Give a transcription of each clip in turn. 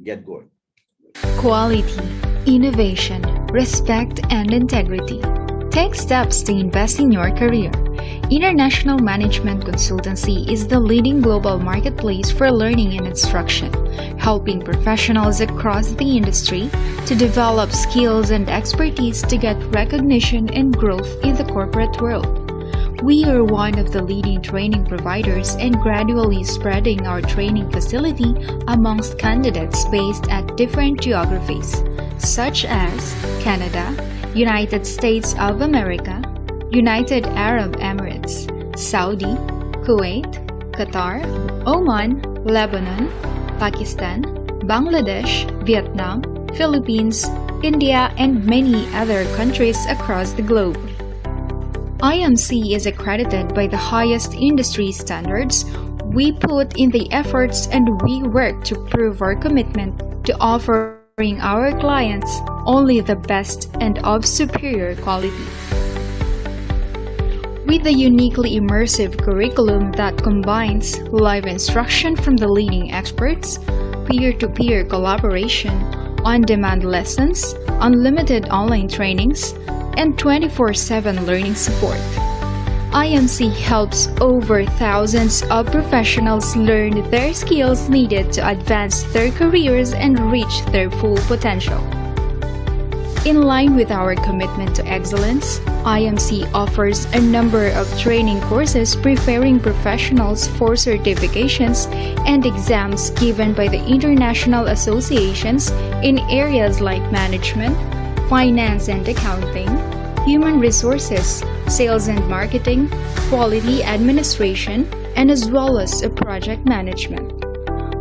get going. Quality, innovation, respect, and integrity. Take steps to invest in your career. International Management Consultancy is the leading global marketplace for learning and instruction, helping professionals across the industry to develop skills and expertise to get recognition and growth in the corporate world. We are one of the leading training providers and gradually spreading our training facility amongst candidates based at different geographies, such as Canada, United States of America, United Arab Emirates, Saudi, Kuwait, Qatar, Oman, Lebanon, Pakistan, Bangladesh, Vietnam, Philippines, India, and many other countries across the globe. IMC is accredited by the highest industry standards. We put in the efforts and we work to prove our commitment to offering our clients only the best and of superior quality. With a uniquely immersive curriculum that combines live instruction from the leading experts, peer-to-peer collaboration, on-demand lessons, unlimited online trainings, and 24/7 learning support. IMC helps over thousands of professionals learn their skills needed to advance their careers and reach their full potential. In line with our commitment to excellence, IMC offers a number of training courses preparing professionals for certifications and exams given by the international associations in areas like management, finance and accounting, human resources, sales and marketing, quality administration, and as well as project management.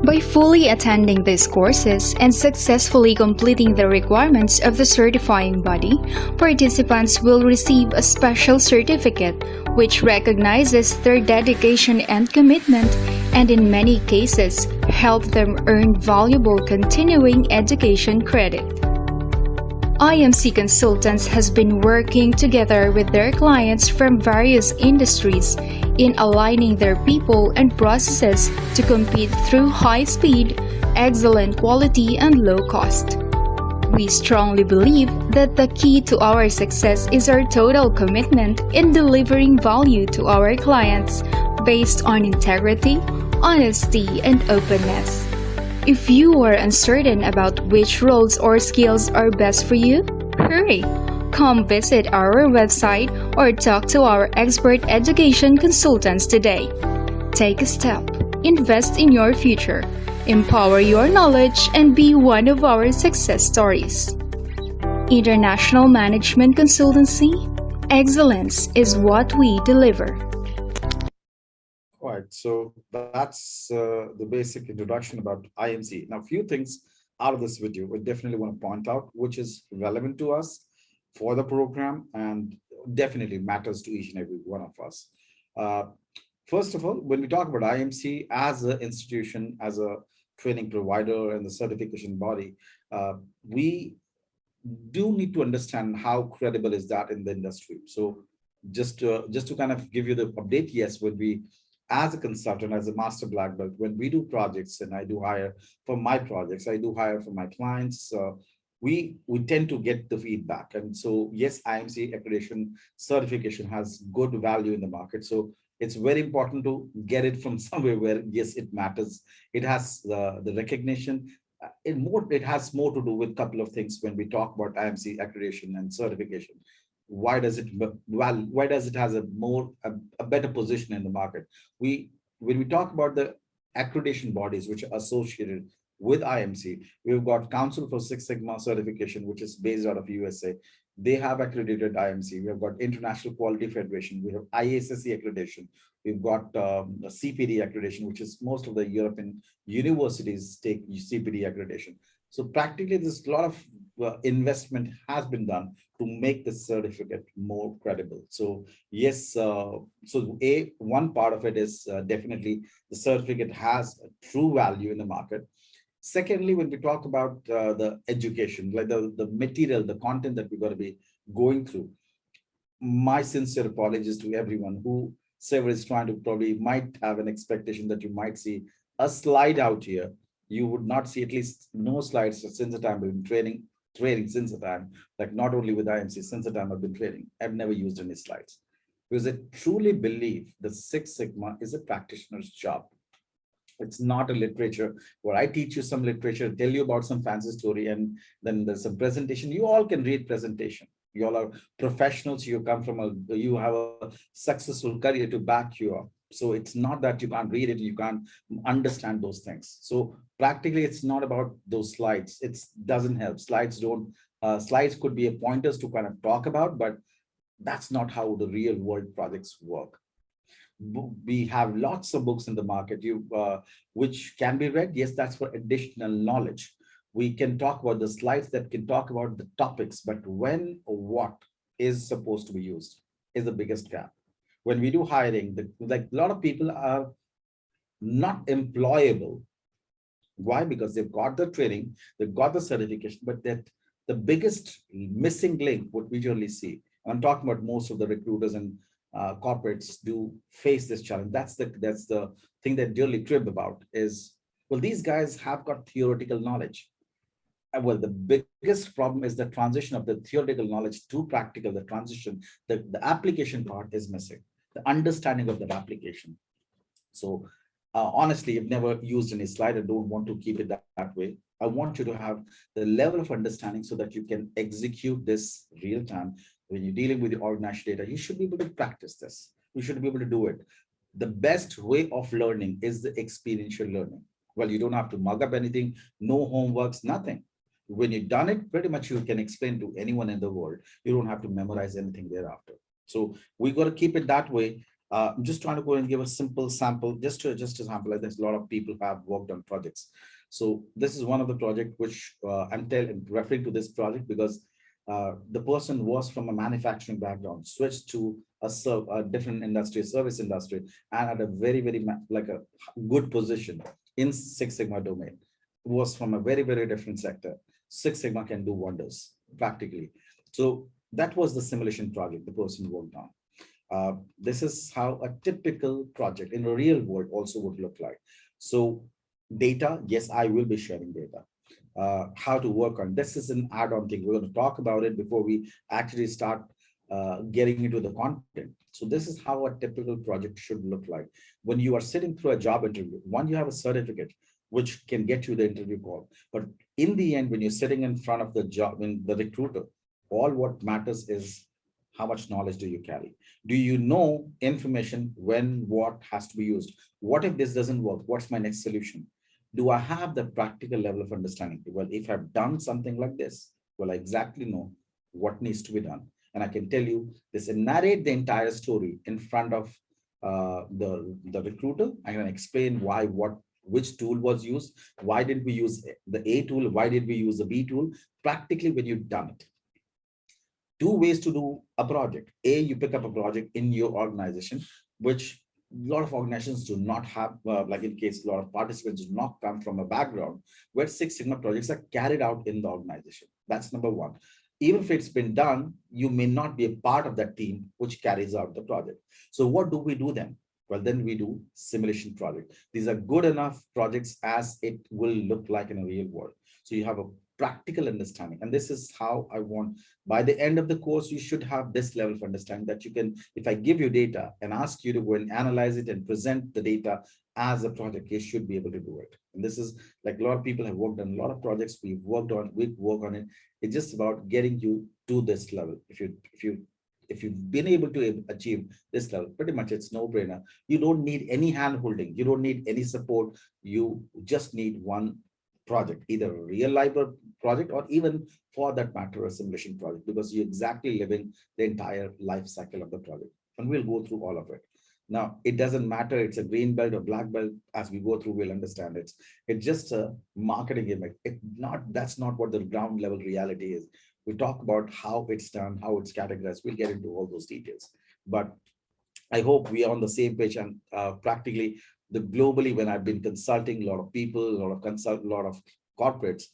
By fully attending these courses and successfully completing the requirements of the certifying body, participants will receive a special certificate which recognizes their dedication and commitment and in many cases help them earn valuable continuing education credit. IMC Consultants has been working together with their clients from various industries in aligning their people and processes to compete through high speed, excellent quality, and low cost. We strongly believe that the key to our success is our total commitment in delivering value to our clients based on integrity, honesty, and openness. If you are uncertain about which roles or skills are best for you, hurry! Come visit our website or talk to our expert education consultants today. Take a step, invest in your future, empower your knowledge, and be one of our success stories. International Management Consultancy, excellence is what we deliver. All right, so that's the basic introduction about IMC. Now, a few things out of this video we definitely want to point out, which is relevant to us for the program and definitely matters to each and every one of us. First of all, when we talk about IMC as an institution, as a training provider and the certification body, we do need to understand how credible is that in the industry. So just to kind of give you the update, yes, when we as a consultant, as a master black belt, when we do projects and I do hire for my projects, I do hire for my clients, we tend to get the feedback. And so, yes, IMC accreditation certification has good value in the market. So it's very important to get it from somewhere where, yes, it matters. It has the recognition. It has more to do with a couple of things when we talk about IMC accreditation and certification. Why does it has a better position in the market? When we talk about the accreditation bodies which are associated with IMC, we've got Council for Six Sigma certification, which is based out of USA. They have accredited IMC. We have got International Quality Federation. We have IASSE accreditation. We've got CPD accreditation, which is most of the European universities take CPD accreditation. So practically, there's a lot of investment has been done to make this certificate more credible. So yes, one part of it is definitely the certificate has a true value in the market. Secondly, when we talk about the education, like the material, the content that we're going to be going through, my sincere apologies to everyone who is trying to probably might have an expectation that you might see a slide out here. You would not see at least no slides since the time I've been training since the time, like not only with IMC, since the time I've been training, I've never used any slides. Because I truly believe the Six Sigma is a practitioner's job. It's not a literature where I teach you some literature, tell you about some fancy story, and then there's some presentation. You all can read presentation. You all are professionals. You come from you have a successful career to back you up. So it's not that you can't read it, you can't understand those things. So practically, it's not about those slides. It doesn't help. Slides don't. Slides could be a pointers to kind of talk about, but that's not how the real world projects work. We have lots of books in the market which can be read. Yes, that's for additional knowledge. We can talk about the slides that can talk about the topics, but when or what is supposed to be used is the biggest gap. When we do hiring, like a lot of people are not employable. Why? Because they've got the training, they've got the certification, but that the biggest missing link, what we generally see, I'm talking about most of the recruiters and corporates do face this challenge. That's the thing that really crib about is, well, these guys have got theoretical knowledge. Well, the biggest problem is the transition of the theoretical knowledge to practical, the transition, the application part is missing, the understanding of that application. So honestly, I've never used any slide. I don't want to keep it that way. I want you to have the level of understanding so that you can execute this real time. When you're dealing with the organization data, you should be able to practice this. You should be able to do it. The best way of learning is the experiential learning. Well, you don't have to mug up anything, no homeworks, nothing. When you've done it, pretty much you can explain to anyone in the world. You don't have to memorize anything thereafter. So we got to keep it that way. I'm just trying to go and give a simple sample, just a sample. Like there's a lot of people who have worked on projects. So this is one of the project which I'm referring to this project because the person was from a manufacturing background, switched to a different industry, service industry, and at a very like a good position in Six Sigma domain. Was from a very different sector. Six Sigma can do wonders practically. So that was the simulation project the person worked on. This is how a typical project in the real world also would look like. So data, yes, I will be sharing data. How to work on this is an add-on thing. We're going to talk about it before we actually start getting into the content. So this is how a typical project should look like. When you are sitting through a job interview, one, you have a certificate which can get you the interview call. But in the end, when you're sitting in front of the job, in the recruiter, all what matters is how much knowledge do you carry? Do you know information when what has to be used? What if this doesn't work? What's my next solution? Do I have the practical level of understanding? Well, if I've done something like this, well, I exactly know what needs to be done. And I can tell you this and narrate the entire story in front of the recruiter. I can explain why, which tool was used, why did we use the A tool, why did we use the B tool, practically when you've done it. Two ways to do a project. A, you pick up a project in your organization, which a lot of organizations do not have, like in case a lot of participants do not come from a background where Six Sigma projects are carried out in the organization. That's number one. Even if it's been done, you may not be a part of that team which carries out the project. So what do we do then? Well, then we do simulation project. These are good enough projects as it will look like in a real world. So you have a practical understanding. And this is how I want, by the end of the course, you should have this level of understanding that you can, if I give you data and ask you to go and analyze it and present the data as a project, you should be able to do it. And this is like a lot of people have worked on a lot of projects we work on it. It's just about getting you to this level. If you've been able to achieve this level, pretty much it's no brainer. You don't need any hand holding. You don't need any support. You just need one project, either a real life project or even for that matter, a simulation project, because you're exactly living the entire life cycle of the project. And we'll go through all of it. Now, it doesn't matter, it's a green belt or black belt. As we go through, we'll understand it's just a marketing gimmick. That's not what the ground level reality is. We talk about how it's done, how it's categorized. We'll get into all those details. But I hope we are on the same page. And practically, globally, when I've been consulting a lot of people, a lot of corporates,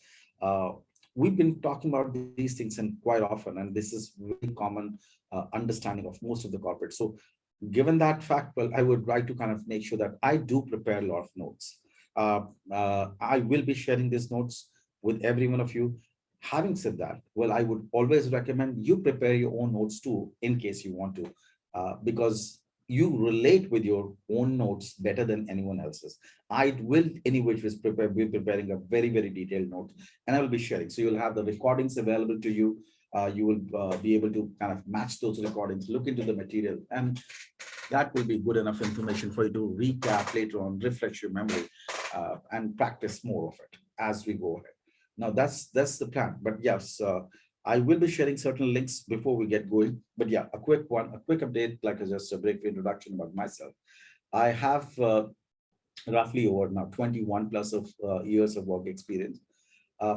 we've been talking about these things and quite often, and this is very common understanding of most of the corporates. So given that fact, well, I would like to kind of make sure that I do prepare a lot of notes. I will be sharing these notes with every one of you. Having said that, well, I would always recommend you prepare your own notes too, in case you want to, because you relate with your own notes better than anyone else's. I will, any which was be preparing a very, very detailed note, and I will be sharing. So you'll have the recordings available to you. You will be able to kind of match those recordings, look into the material, and that will be good enough information for you to recap later on, refresh your memory, and practice more of it as we go ahead. Now that's the plan. But yes, I will be sharing certain links before we get going. But yeah, a quick one, a quick update, like just a brief introduction about myself. I have roughly over now 21 plus of years of work experience.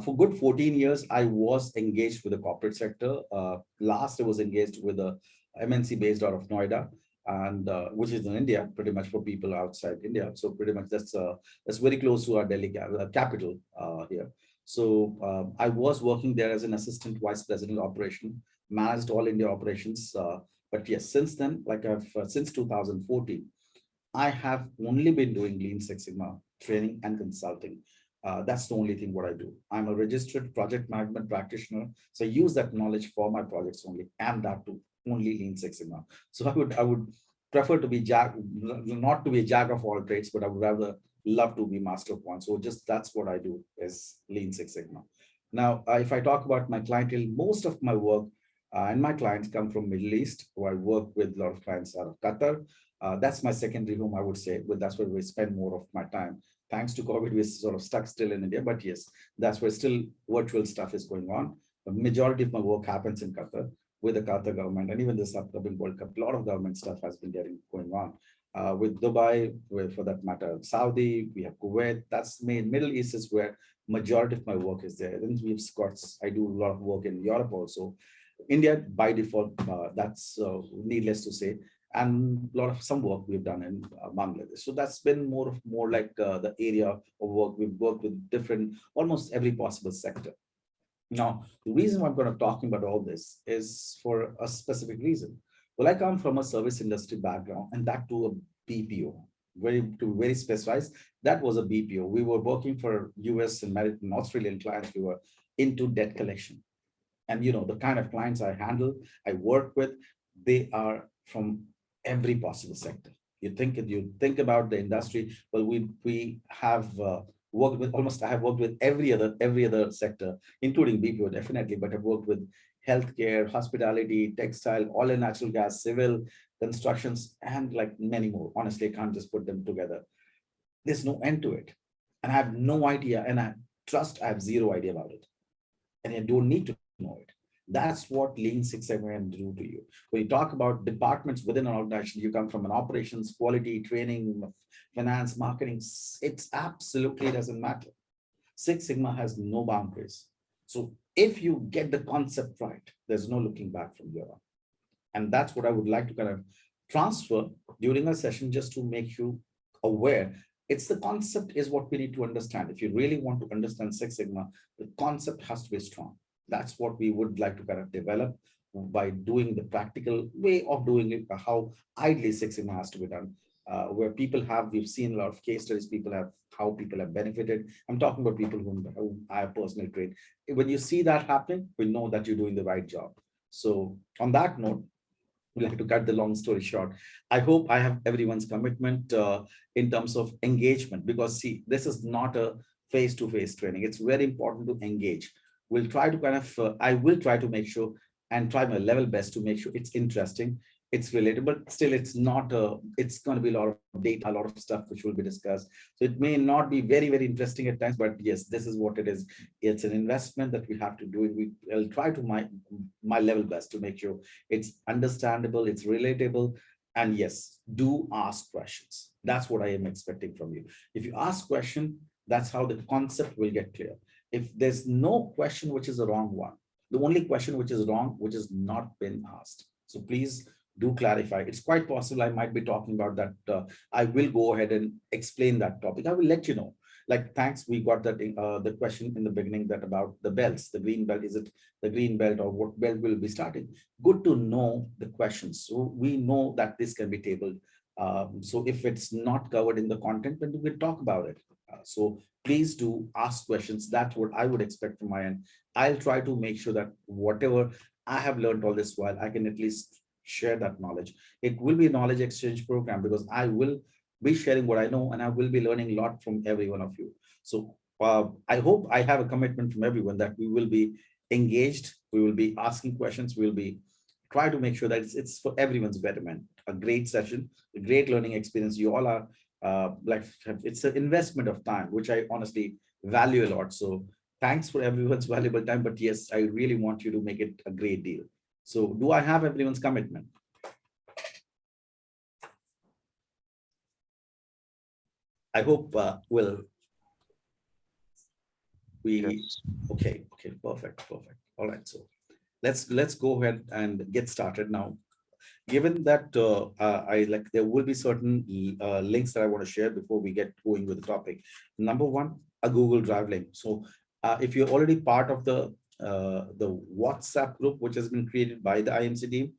For good 14 years, I was engaged with the corporate sector. Last, I was engaged with a MNC based out of Noida, and which is in India, pretty much for people outside India. So pretty much that's very close to our Delhi capital here. So I was working there as an assistant vice president of operation, managed all India operations. But yes, since then, like I've since 2014, I have only been doing Lean Six Sigma training and consulting. That's the only thing what I do. I'm a registered project management practitioner, so I use that knowledge for my projects only, and that too only Lean Six Sigma. So I would prefer to be not to be a jack of all trades, but I would rather love to be master of one. So just that's what I do is Lean Six Sigma. Now, if I talk about my clientele, most of my work and my clients come from Middle East, where I work with a lot of clients out of Qatar. That's my secondary home, I would say, but that's where we spend more of my time. Thanks to COVID, we're sort of stuck still in India, but yes, that's where still virtual stuff is going on. The majority of my work happens in Qatar with the Qatar government, and even this upcoming World Cup, a lot of government stuff has been going on. With Dubai, with, for that matter, Saudi, we have Kuwait. That's main Middle East is where majority of my work is there. Then we've got, I do a lot of work in Europe also. India by default, that's needless to say, and a lot of some work we've done in Bangladesh. So that's been more like the area of work. We've worked with different, almost every possible sector. Now, the reason why I'm going to talking about all this is for a specific reason. Well, I come from a service industry background, and that to a BPO. To be very specialized, that was a BPO. We were working for US and Australian clients. We were into debt collection. And you know, the kind of clients I handle, I work with, they are from every possible sector. You think about the industry. Well, we have worked with almost. I have worked with every other sector, including BPO definitely, but I've worked with healthcare, hospitality, textile, oil and natural gas, civil, constructions, and like many more. Honestly, I can't just put them together. There's no end to it, and I have no idea, and I have zero idea about it, and I don't need to know it. That's what Lean Six Sigma can do to you. When you talk about departments within an organization, you come from an operations, quality, training, finance, marketing, it's absolutely doesn't matter. Six Sigma has no boundaries. So if you get the concept right, there's no looking back from here on. And that's what I would like to kind of transfer during a session, just to make you aware. It's the concept is what we need to understand. If you really want to understand Six Sigma, the concept has to be strong. That's what we would like to kind of develop by doing the practical way of doing it, how ideally Six Sigma has to be done, where we've seen a lot of case studies, how people have benefited. I'm talking about people who I have personally trained. When you see that happening, we know that you're doing the right job. So on that note, we'd like to cut the long story short. I hope I have everyone's commitment in terms of engagement, because see, this is not a face-to-face training. It's very important to engage. We'll try to kind of, I will try to make sure and try my level best to make sure it's interesting, it's relatable, but still it's not, it's going to be a lot of data, a lot of stuff which will be discussed. So it may not be very, very interesting at times, but yes, this is what it is. It's an investment that we have to do. I'll try to my level best to make sure it's understandable, it's relatable. And yes, do ask questions. That's what I am expecting from you. If you ask question, that's how the concept will get clear. If there's no question which is a wrong one, the only question which is wrong, which has not been asked. So please do clarify. It's quite possible I might be talking about that. I will go ahead and explain that topic. I will let you know. Like, thanks, we got that the question in the beginning that about the belts, the green belt, is it the green belt or what belt will be starting? Good to know the questions. So we know that this can be tabled. So if it's not covered in the content, then we will talk about it. So please do ask questions. That's what I would expect from my end. I'll try to make sure that whatever I have learned all this while, I can at least share that knowledge. It will be a knowledge exchange program because I will be sharing what I know and I will be learning a lot from every one of you. So I hope I have a commitment from everyone that we will be engaged, we will be asking questions, we'll be try to make sure that it's for everyone's betterment. A great session, a great learning experience. You all are like it's an investment of time, which I honestly value a lot. So thanks for everyone's valuable time. But yes, I really want you to make it a great deal. So do I have everyone's commitment? I hope Yes. okay, perfect. All right, so let's go ahead and get started now. Given that I like, there will be certain links that I want to share before we get going with the topic. Number one, a Google Drive link. So if you're already part of the WhatsApp group, which has been created by the IMC team,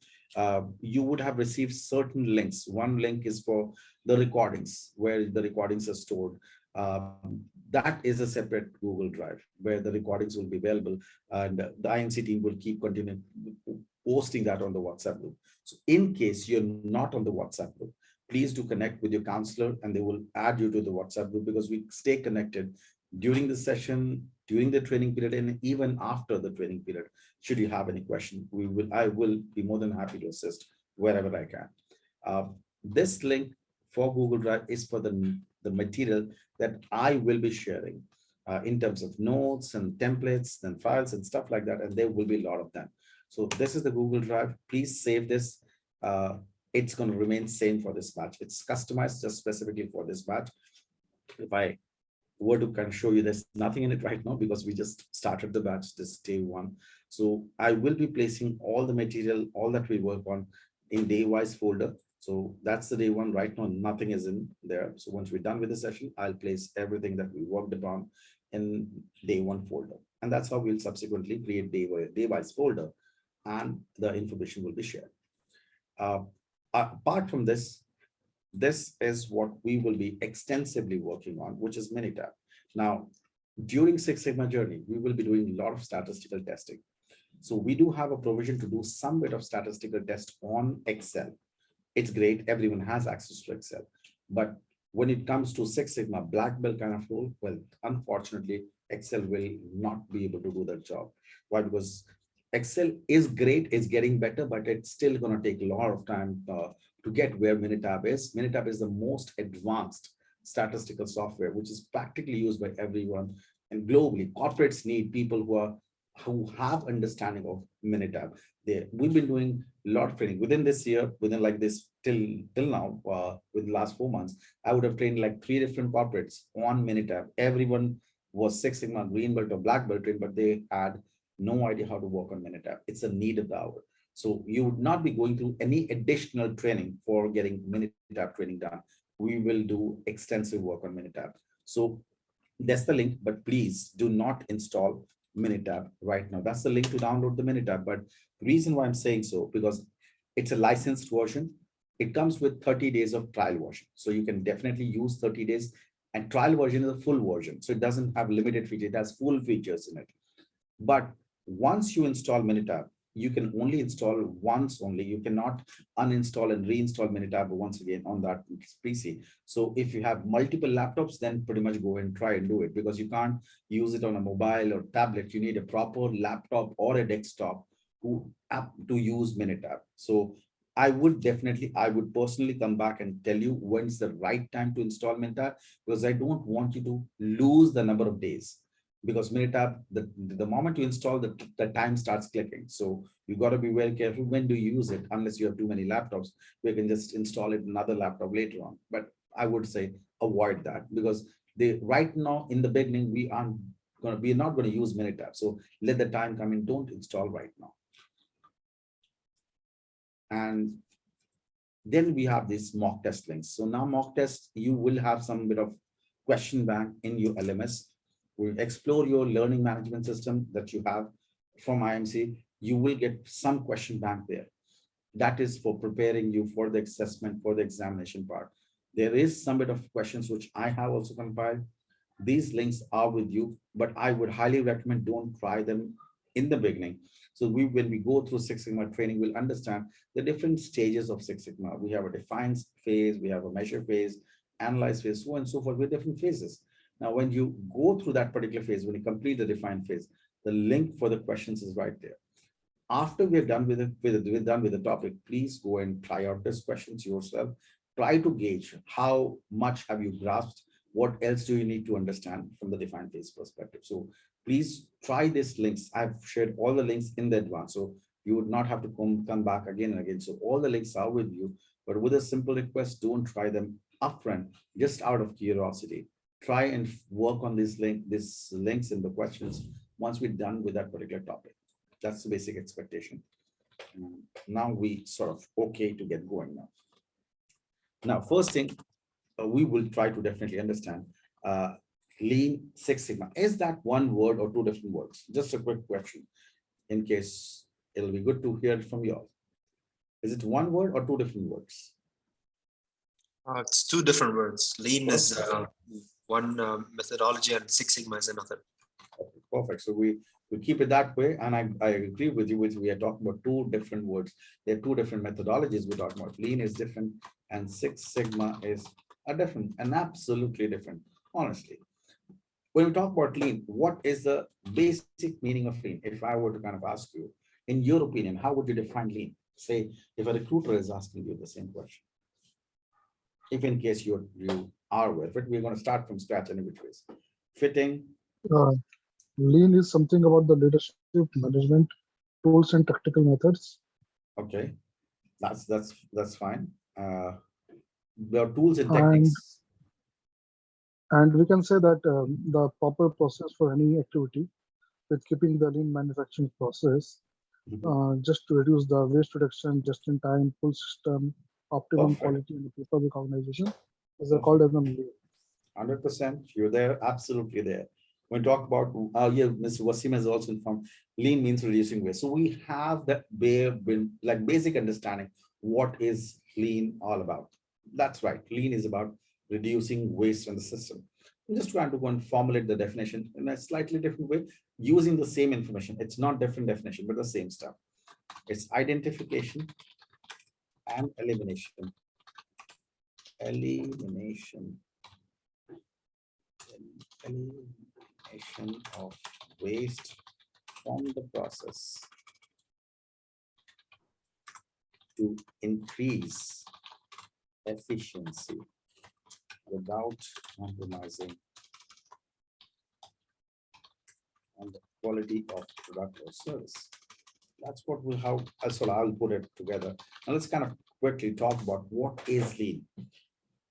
you would have received certain links. One link is for the recordings, where the recordings are stored. That is a separate Google Drive where the recordings will be available, and the IMC team will keep continuing posting that on the WhatsApp group. So in case you're not on the WhatsApp group, please do connect with your counselor and they will add you to the WhatsApp group, because we stay connected during the session, during the training period, and even after the training period. Should you have any question, I will be more than happy to assist wherever I can. This link for Google Drive is for the material that I will be sharing in terms of notes and templates and files and stuff like that. And there will be a lot of them. So this is the Google Drive. Please save this. It's going to remain same for this batch. It's customized just specifically for this batch. If I were to kind of show you, there's nothing in it right now because we just started the batch this day one. So I will be placing all the material, all that we work on in day wise folder. So that's the day one. Right now, nothing is in there. So once we're done with the session, I'll place everything that we worked upon in day one folder. And that's how we'll subsequently create day wise folder, and the information will be shared. Apart from this, this is what we will be extensively working on, which is Minitab. Now, during Six Sigma journey, we will be doing a lot of statistical testing. So we do have a provision to do some bit of statistical test on Excel. It's great, everyone has access to Excel. But when it comes to Six Sigma black belt kind of role, well, unfortunately, Excel will not be able to do that job. Why? Because Excel is great, it's getting better, but it's still going to take a lot of time to get where Minitab is. Minitab is the most advanced statistical software, which is practically used by everyone. And globally, corporates need people who have understanding of Minitab. We've been doing a lot of training within this year, within like this till now, with the last 4 months. I would have trained like 3 different corporates on Minitab. Everyone was Six Sigma green belt or black belt trained, but they had no idea how to work on Minitab. It's a need of the hour. So you would not be going through any additional training for getting Minitab training done. We will do extensive work on Minitab. So that's the link, but please do not install Minitab right now. That's the link to download the Minitab. But the reason why I'm saying so, because it's a licensed version. It comes with 30 days of trial version. So you can definitely use 30 days, and trial version is a full version. So it doesn't have limited features, it has full features in it. But once you install Minitab, you can only install once only. You cannot uninstall and reinstall Minitab once again on that PC. So if you have multiple laptops, then pretty much go and try and do it, because you can't use it on a mobile or tablet. You need a proper laptop or a desktop to use Minitab. So I would personally come back and tell you when's the right time to install Minitab, because I don't want you to lose the number of days. Because Minitab, the moment you install, the time starts clicking. So you got to be very careful when do you use it, unless you have too many laptops. We can just install it another laptop later on. But I would say avoid that, because right now in the beginning, we're not going to use Minitab. So let the time come in, don't install right now. And then we have these mock test links. So now mock test, you will have some bit of question bank in your LMS. We'll explore your learning management system that you have from IMC. You will get some question bank there. That is for preparing you for the assessment, for the examination part. There is some bit of questions which I have also compiled. These links are with you, but I would highly recommend don't try them in the beginning. So when we go through Six Sigma training, we'll understand the different stages of Six Sigma. We have a define phase, we have a measure phase, analyze phase, so on and so forth, with different phases. Now, when you go through that particular phase, when you complete the define phase, the link for the questions is right there. After we're done with the topic, please go and try out these questions yourself. Try to gauge how much have you grasped, what else do you need to understand from the defined phase perspective. So please try these links. I've shared all the links in the advance, so you would not have to come back again and again. So all the links are with you, but with a simple request, don't try them upfront, just out of curiosity. Try and work on these links in the questions once we're done with that particular topic. That's the basic expectation. Now we sort of okay to get going now. Now, first thing, we will try to definitely understand Lean Six Sigma. Is that one word or two different words? Just a quick question, in case it'll be good to hear from you all. Is it one word or two different words? It's two different words. Lean is Perfect. one methodology and Six Sigma is another. Perfect. So we keep it that way. And I agree with you. We are talking about two different words. There are two different methodologies we're talking about. Lean is different and Six Sigma is a different and absolutely different, honestly. When we talk about lean, what is the basic meaning of lean? If I were to kind of ask you, in your opinion, how would you define lean? Say, if a recruiter is asking you the same question. If in case you are aware of it, we're going to start from scratch in which ways. Fitting. Lean is something about the leadership, management, tools, and tactical methods. Okay, that's fine. There are tools and techniques. And we can say that the proper process for any activity with keeping the lean manufacturing process, just to reduce the waste reduction, just in time, full system, optimum quality, and people recognition is called as the lean. 100%, you're there, absolutely there. When we talk about, yeah, Mr. Wasim has also informed, lean means reducing waste. So we have that like basic understanding what is lean all about. That's right, lean is about reducing waste in the system. I'm just trying to go and formulate the definition in a slightly different way, using the same information. It's not different definition, but the same stuff. It's identification and elimination. Elimination of waste from the process to increase efficiency without compromising on the quality of product or service. That's what we'll have. Also, I'll put it together. Now let's kind of quickly talk about what is lean.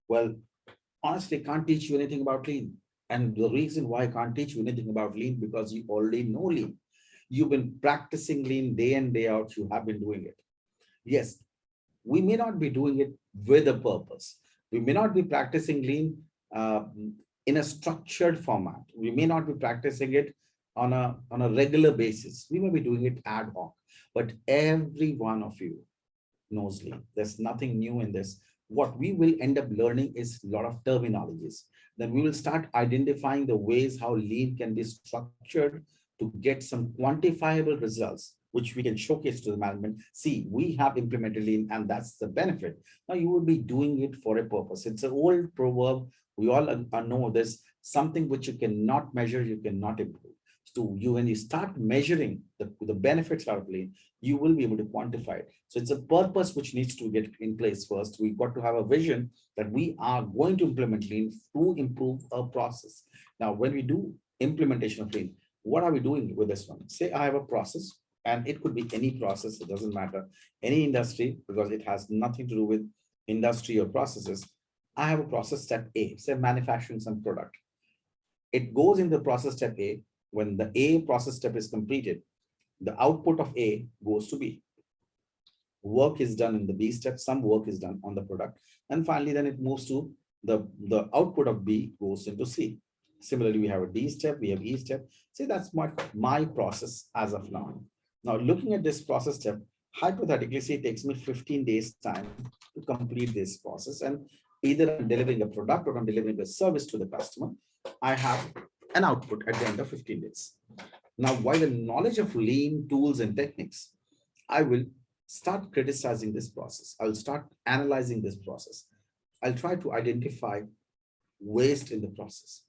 Well, honestly, can't teach you anything about lean. And the reason why I can't teach you anything about lean, because you already know lean. You've been practicing lean day in, day out. You have been doing it. Yes, we may not be doing it with a purpose. We may not be practicing lean in a structured format. We may not be practicing it on a regular basis. We may be doing it ad hoc, but every one of you knows lean. There's nothing new in this. What we will end up learning is a lot of terminologies. Then we will start identifying the ways how lean can be structured to get some quantifiable results, which we can showcase to the management. See, we have implemented lean and that's the benefit. Now you will be doing it for a purpose. It's an old proverb. We all know this, something which you cannot measure, you cannot improve. So when you start measuring the benefits out of lean, you will be able to quantify it. So it's a purpose which needs to get in place first. We've got to have a vision that we are going to implement lean to improve our process. Now, when we do implementation of lean, what are we doing with this one? Say I have a process, and it could be any process, it doesn't matter, any industry, because it has nothing to do with industry or processes. I have a process step A, say manufacturing some product. It goes in the process step A. When the A process step is completed, the output of A goes to B. Work is done in the B step, some work is done on the product. And finally, then it moves to the output of B goes into C. Similarly, we have a D step, we have E step. See, that's my process as of now. Now, looking at this process step, hypothetically, say it takes me 15 days time to complete this process. And either I'm delivering a product or I'm delivering a service to the customer. I have an output at the end of 15 days. Now, while the knowledge of lean tools and techniques, I will start criticizing this process. I'll start analyzing this process. I'll try to identify waste in the process.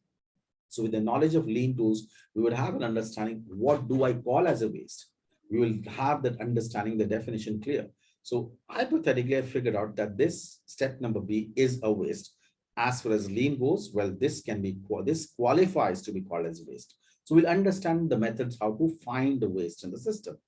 So with the knowledge of lean tools, we would have an understanding, what do I call as a waste? We will have that understanding, the definition clear. So hypothetically, I figured out that this step number B is a waste. As far as lean goes, well, this qualifies to be called as waste. So we'll understand the methods how to find the waste in the system.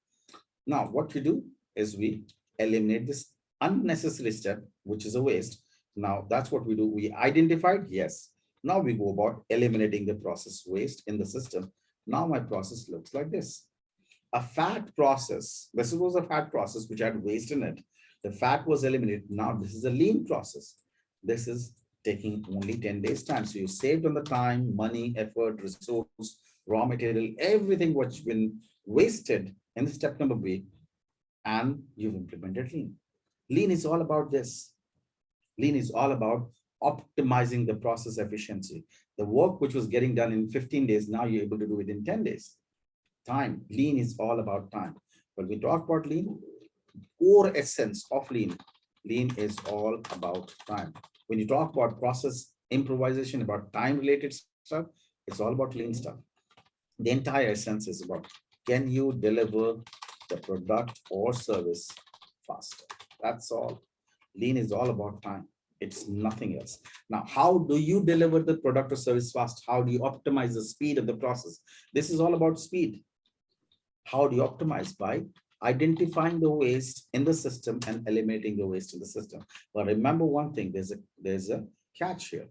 Now, what we do is we eliminate this unnecessary step, which is a waste. Now, that's what we do. We identified, yes. Now we go about eliminating the process waste in the system. Now my process looks like this. A fat process. This was a fat process which had waste in it. The fat was eliminated. Now this is a lean process. This is taking only 10 days time. So you saved on the time, money, effort, resource, raw material, everything what's been wasted in the step number B, and you've implemented lean. Lean is all about this. Lean is all about optimizing the process efficiency. The work which was getting done in 15 days, now you're able to do it in 10 days. Time. Lean is all about time. When we talk about lean, core essence of lean is all about time. When you talk about process improvisation, about time related stuff, it's all about lean stuff. The entire essence is about, can you deliver the product or service faster? That's all. Lean is all about time. It's nothing else. Now, how do you deliver the product or service fast? How do you optimize the speed of the process? This is all about speed. How do you optimize? By identifying the waste in the system and eliminating the waste in the system. But remember one thing, there's a catch here.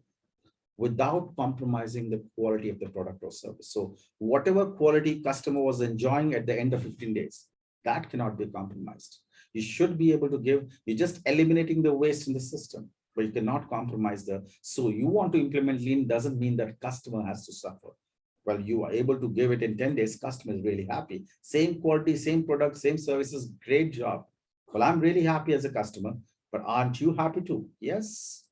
Without compromising the quality of the product or service. So whatever quality customer was enjoying at the end of 15 days, that cannot be compromised. You should be able to give, you're just eliminating the waste in the system, but you cannot compromise the, so you want to implement lean doesn't mean that customer has to suffer. Well, you are able to give it in 10 days, customer is really happy. Same quality, same product, same services, great job. Well, I'm really happy as a customer, but aren't you happy too? Yes,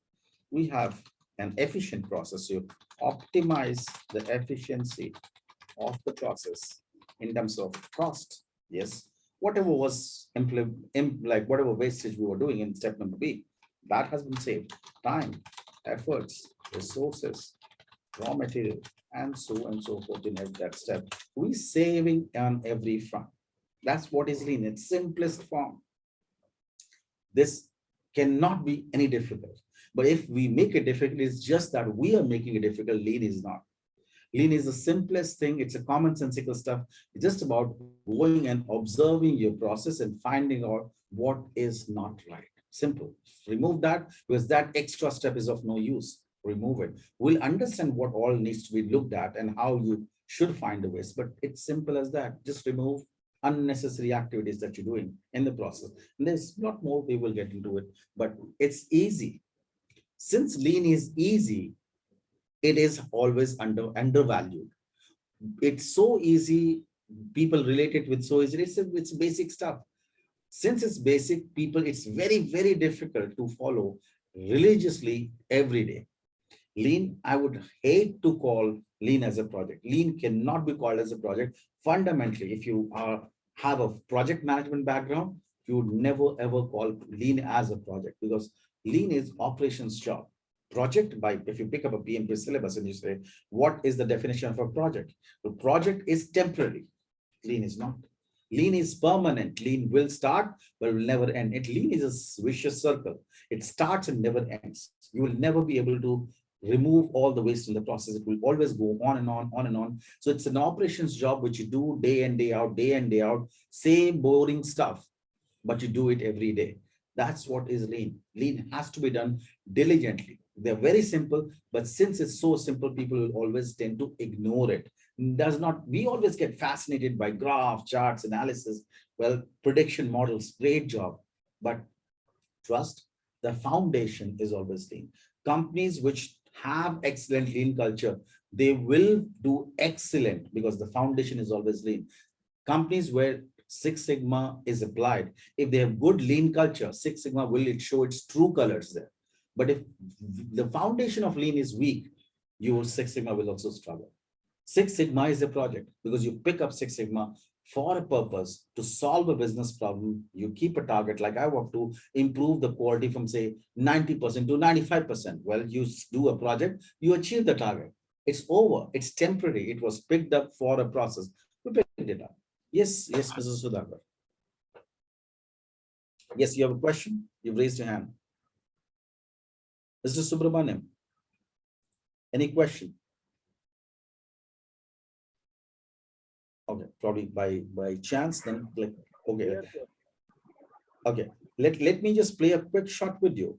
we have an efficient process. You optimize the efficiency of the process in terms of cost. Yes, whatever was whatever wastage we were doing in step number B, that has been saved. Time, efforts, resources, raw material, and so forth in that step. We saving on every front. That's what is lean in its simplest form. This cannot be any difficult. But if we make it difficult, it's just that we are making it difficult. Lean is not. Lean is the simplest thing. It's a commonsensical stuff. It's just about going and observing your process and finding out what is not right. Simple. Remove that, because that extra step is of no use. Remove it. We'll understand what all needs to be looked at and how you should find a waste. But it's simple as that. Just remove unnecessary activities that you're doing in the process. And there's a lot more, we will get into it, but it's easy. Since lean is easy, it is always undervalued. It's so easy, people relate it with so easy, it's basic stuff. Since it's basic, people, it's very, very difficult to follow religiously every day. Lean, I would hate to call lean as a project. Lean cannot be called as a project. Fundamentally, if you have a project management background, you would never ever call lean as a project, because lean is operations job. Project, by if you pick up a PMP syllabus and you say, what is the definition of a project? The project is temporary. Lean is not. Lean is permanent. Lean will start, but will never end. Lean is a vicious circle. It starts and never ends. You will never be able to remove all the waste in the process. It will always go on and on, on and on. So it's an operations job which you do day in, day out, same boring stuff, but you do it every day. That's what is lean. Lean has to be done diligently. They're very simple, but since it's so simple, people will always tend to ignore it. We always get fascinated by graph, charts, analysis. Well, prediction models, great job. But trust, the foundation is always lean. Companies which have excellent lean culture, they will do excellent because the foundation is always lean. Companies where Six Sigma is applied, if they have good lean culture, Six Sigma will show its true colors there. But if the foundation of lean is weak, your Six Sigma will also struggle. Six Sigma is a project because you pick up Six Sigma for a purpose to solve a business problem. You keep a target, like I want to improve the quality from say 90% to 95%. Well, you do a project, you achieve the target. It's over. It's temporary. It was picked up for a process. We picked it up. Yes, yes, Mr. Sudhakar. Yes, you have a question? You've raised your hand. Mr. Subramaniam, any question? Okay, probably by chance, then like, okay. Okay, let me just play a quick shot with you,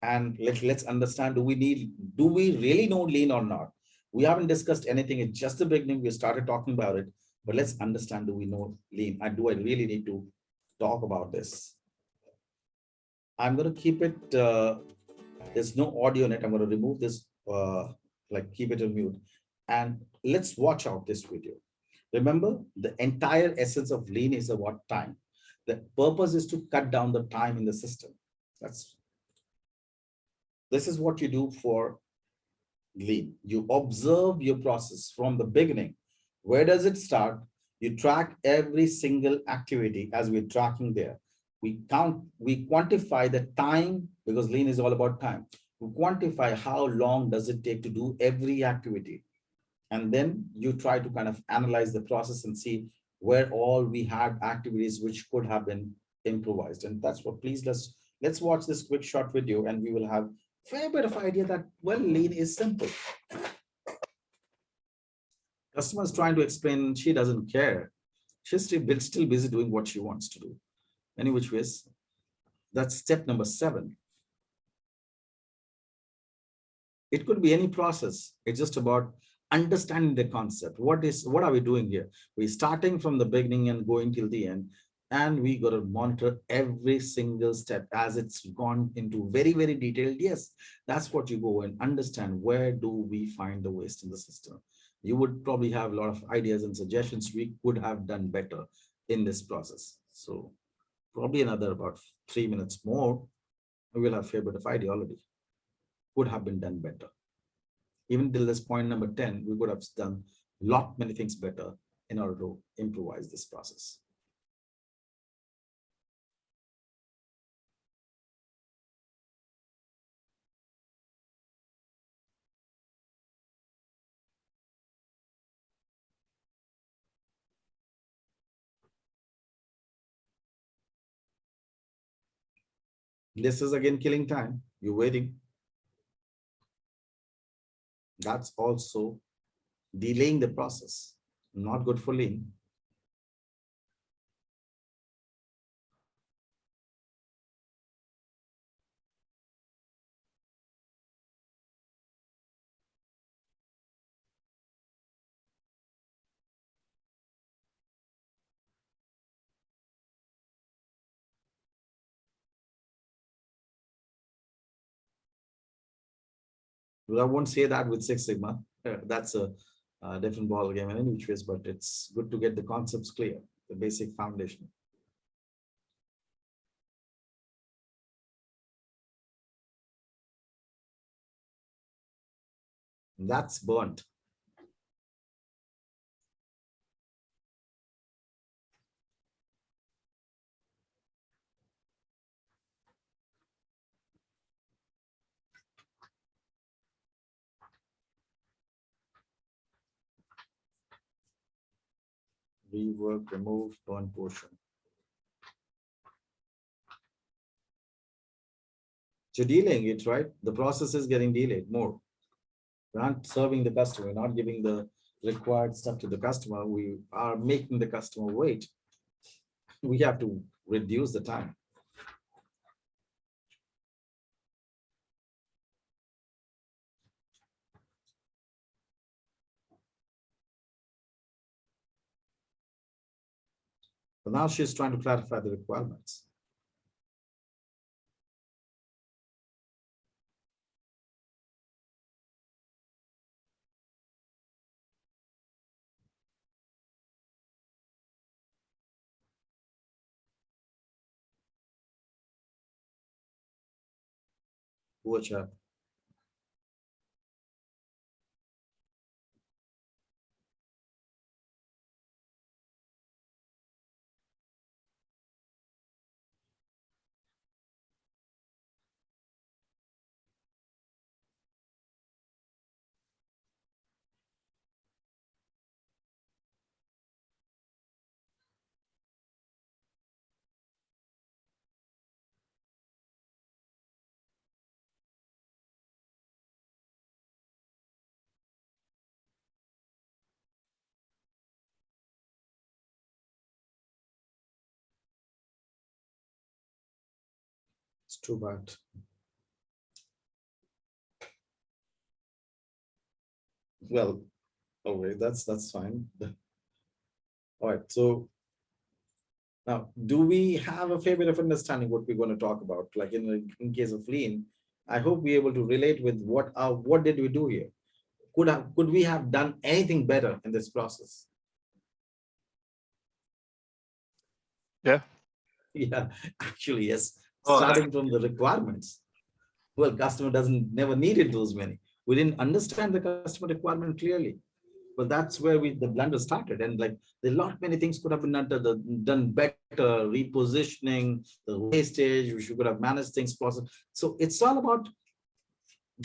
and let's understand, do we really know lean or not? We haven't discussed anything, it's just the beginning, we started talking about it, but let's understand, do we know lean, and do I really need to talk about this? I'm going to keep it, there's no audio in it, I'm going to remove this, like keep it on mute, and let's watch out this video. Remember, the entire essence of lean is about time. The purpose is to cut down the time in the system. This is what you do for lean. You observe your process from the beginning. Where does it start? You track every single activity as we're tracking there. We quantify the time, because lean is all about time. We quantify how long does it take to do every activity. And then you try to kind of analyze the process and see where all we had activities which could have been improvised. And that's what, please, let's watch this quick short video, and we will have a fair bit of idea that, well, lean is simple. Customer is trying to explain, she doesn't care. She's still busy doing what she wants to do. Any which ways, that's step number 7. It could be any process. It's just about understanding the concept. What are we doing here? We're starting from the beginning and going till the end, and we got to monitor every single step as it's gone into very, very detailed. Yes, that's what you go and understand. Where do we find the waste in the system? You would probably have a lot of ideas and suggestions we could have done better in this process. So probably another about 3 minutes more, we will have a fair bit of idea already. Could have been done better. Even till this point number 10, we could have done many things better in order to improvise this process. This is again killing time. You're waiting. That's also delaying the process. Not good for lean. Well, I won't say that with Six Sigma. That's a different ball game in any which ways, but it's good to get the concepts clear, the basic foundation. That's burnt. Rework, remove, burn portion. So delaying it, right? The process is getting delayed more. We're not serving the customer, we're not giving the required stuff to the customer. We are making the customer wait. We have to reduce the time. So now she's trying to clarify the requirements. Poor chap. It's too bad. Well, okay, that's fine. All right. So now, do we have a fair bit of understanding what we're going to talk about? Like in case of Lean, I hope we're able to relate with what did we do here? Could we have done anything better in this process? Yeah. Yeah, actually, yes. Oh, Starting from the requirements. Well, customer never needed those many. We didn't understand the customer requirement clearly. Well, that's where the blunder started. And like a lot many things could have been done better, repositioning, the wastage, we could have managed things process. So it's all about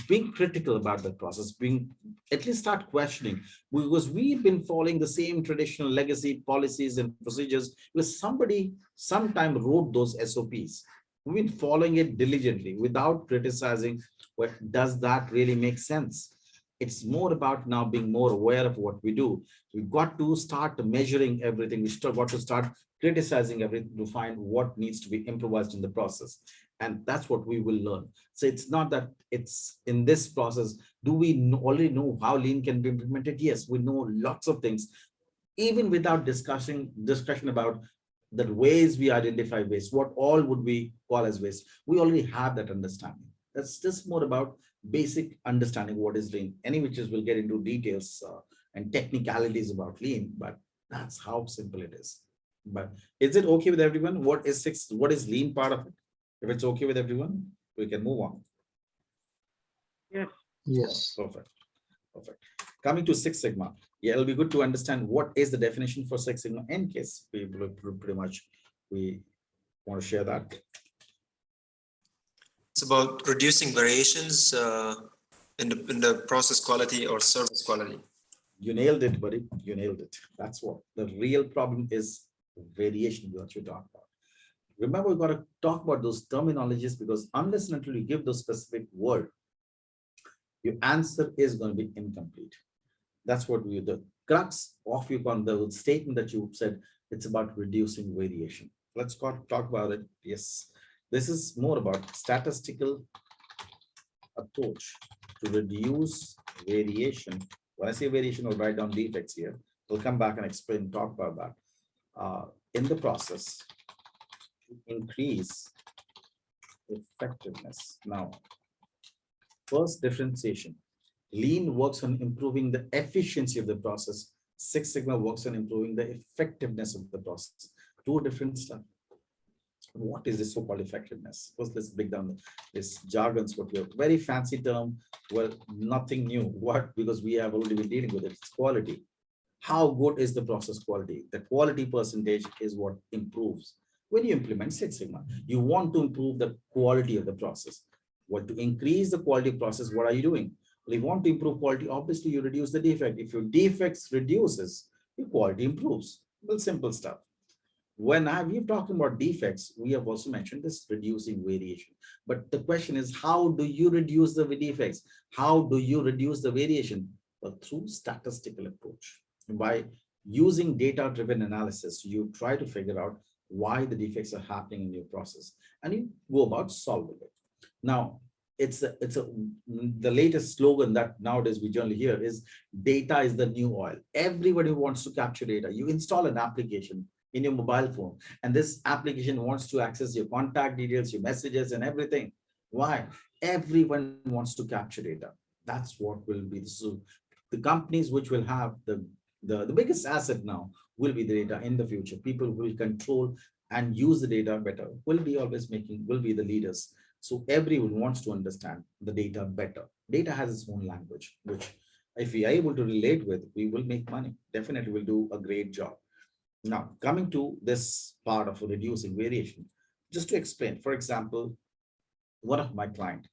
being critical about the process, being at least start questioning, because we've been following the same traditional legacy policies and procedures because somebody sometime wrote those SOPs. We've been following it diligently without criticizing. What does that really make sense? It's more about now being more aware of what we do. We've got to start measuring everything. We still got to start criticizing everything to find what needs to be improvised in the process. And that's what we will learn. So it's not that it's in this process. Do we already know how Lean can be implemented? Yes, we know lots of things, even without discussion about the ways we identify waste, what all would we call as waste. We already have that understanding. That's just more about basic understanding what is Lean. Any which is we'll get into details and technicalities about Lean, but that's how simple it is. But is it okay with everyone? What is Lean part of it? If it's okay with everyone, we can move on. Yes. Perfect. Perfect. Coming to Six Sigma. Yeah, it'll be good to understand what is the definition for Six Sigma in case we pretty much we want to share that. it's about reducing variations in the process quality or service quality. You nailed it, buddy. You nailed it. That's what the real problem is. Variation, what you talk about. Remember, we've got to talk about those terminologies because unless and until you give those specific word, your answer is going to be incomplete. That's what the crux of you on the statement that you said. It's about reducing variation. Let's talk about it. Yes, this is more about statistical approach to reduce variation. When I say variation, I'll write down defects here. We'll come back and explain, talk about that in the process to increase effectiveness. Now, first differentiation. Lean works on improving the efficiency of the process. Six Sigma works on improving the effectiveness of the process. Two different stuff. What is this so-called effectiveness? First, let's break down this jargons. What we have very fancy term. Well, nothing new. What? Because we have already been dealing with it. It's quality. How good is the process quality? The quality percentage is what improves. When you implement Six Sigma, you want to improve the quality of the process. What to increase the quality process? What are you doing? Well, you want to improve quality. Obviously, you reduce the defect. If your defects reduces, your quality improves. Well, simple stuff. When we're talking about defects, we have also mentioned this reducing variation. But the question is, how do you reduce the defects? How do you reduce the variation? Well, through statistical approach. By using data-driven analysis, you try to figure out why the defects are happening in your process, and you go about solving it. Now, the latest slogan that nowadays we generally hear is data is the new oil. Everybody wants to capture data. You install an application in your mobile phone, and this application wants to access your contact details, your messages, and everything. Why? Everyone wants to capture data. That's what will be the companies which will have the biggest asset now will be the data in the future. People who will control and use the data better will be the leaders. So everyone wants to understand the data better. Data has its own language, which if we are able to relate with, we will make money. Definitely will do a great job. Now, coming to this part of reducing variation, just to explain, for example, one of my client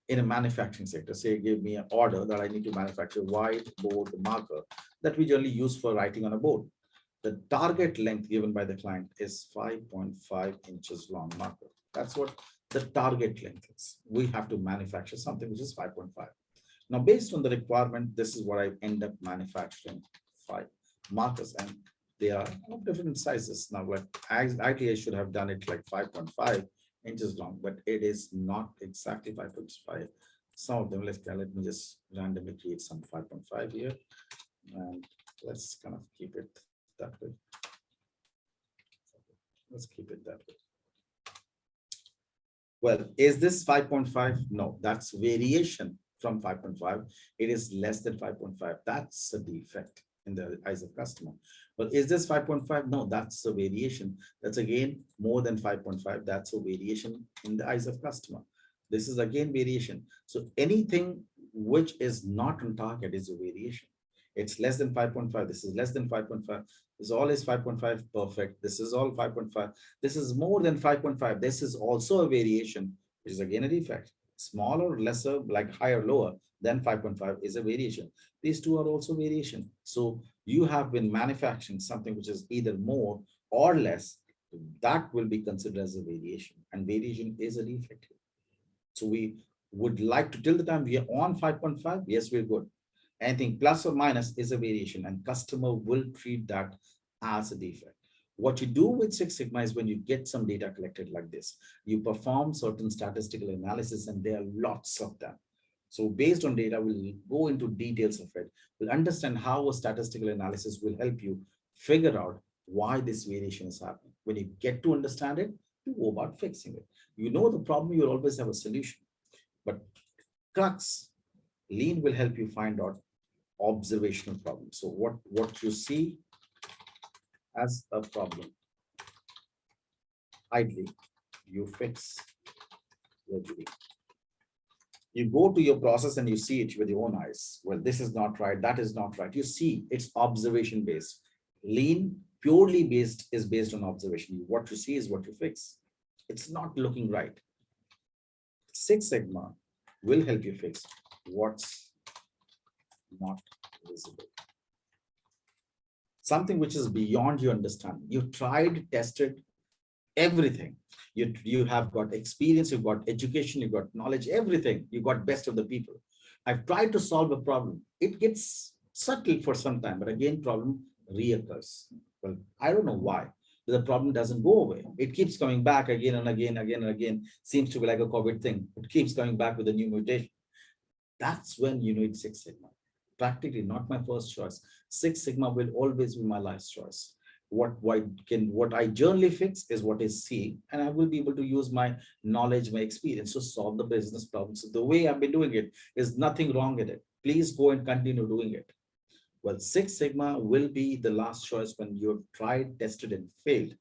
in a manufacturing sector, say, give me an order that I need to manufacture whiteboard marker that we generally use for writing on a board. The target length given by the client is 5.5 inches long marker. That's what the target length is. We have to manufacture something which is 5.5. Now, based on the requirement, this is what I end up manufacturing 5 markers, and they are of different sizes. Now, like ideally, I should have done it like 5.5, inches long, but it is not exactly 5.5. Some of them, let me just randomly create some 5.5 here, and let's kind of keep it that way. Let's keep it that way. Well, is this 5.5? No, that's variation from 5.5. It is less than 5.5. That's a defect in the eyes of customer. Well, is this 5.5? No, that's a variation. That's again more than 5.5. That's a variation in the eyes of customer. This is again variation. So anything which is not on target is a variation. It's less than 5.5. This is less than 5.5. This all is 5.5. Perfect. This is all 5.5. This is more than 5.5. This is also a variation, which is again a defect. Smaller, lesser, like higher, lower than 5.5 is a variation. These two are also variation. So you have been manufacturing something which is either more or less. That will be considered as a variation, and variation is a defect. So we would like to, till the time we are on 5.5, yes, we're good. Anything plus or minus is a variation, and customer will treat that as a defect. What you do with Six Sigma is when you get some data collected like this, you perform certain statistical analysis, and there are lots of them. So based on data, we'll go into details of it. We'll understand how a statistical analysis will help you figure out why this variation is happening. When you get to understand it, you go about fixing it. You know the problem, you'll always have a solution. But crux, Lean will help you find out observational problems. So what you see as a problem, ideally, you fix what you do. You go to your process and you see it with your own eyes. Well, this is not right, that is not right. You see, it's observation based. Lean purely based is based on observation. What you see is what you fix. It's not looking right. Six Sigma will help you fix what's not visible. Something which is beyond your understanding. You tried, tested everything. You have got experience, you've got education, you've got knowledge, everything. You got best of the people. I've tried to solve a problem. It gets subtle for some time, but again, problem reoccurs. Well, I don't know why. The problem doesn't go away. It keeps coming back again and again, again and again. Seems to be like a COVID thing. It keeps coming back with a new mutation. That's when you need Six Sigma. Practically not my first choice. Six Sigma will always be my last choice. What I generally fix is what is seen, and I will be able to use my knowledge, my experience to solve the business problems. So the way I've been doing it is nothing wrong with it. Please go and continue doing it. Well, Six Sigma will be the last choice when you've tried, tested, and failed.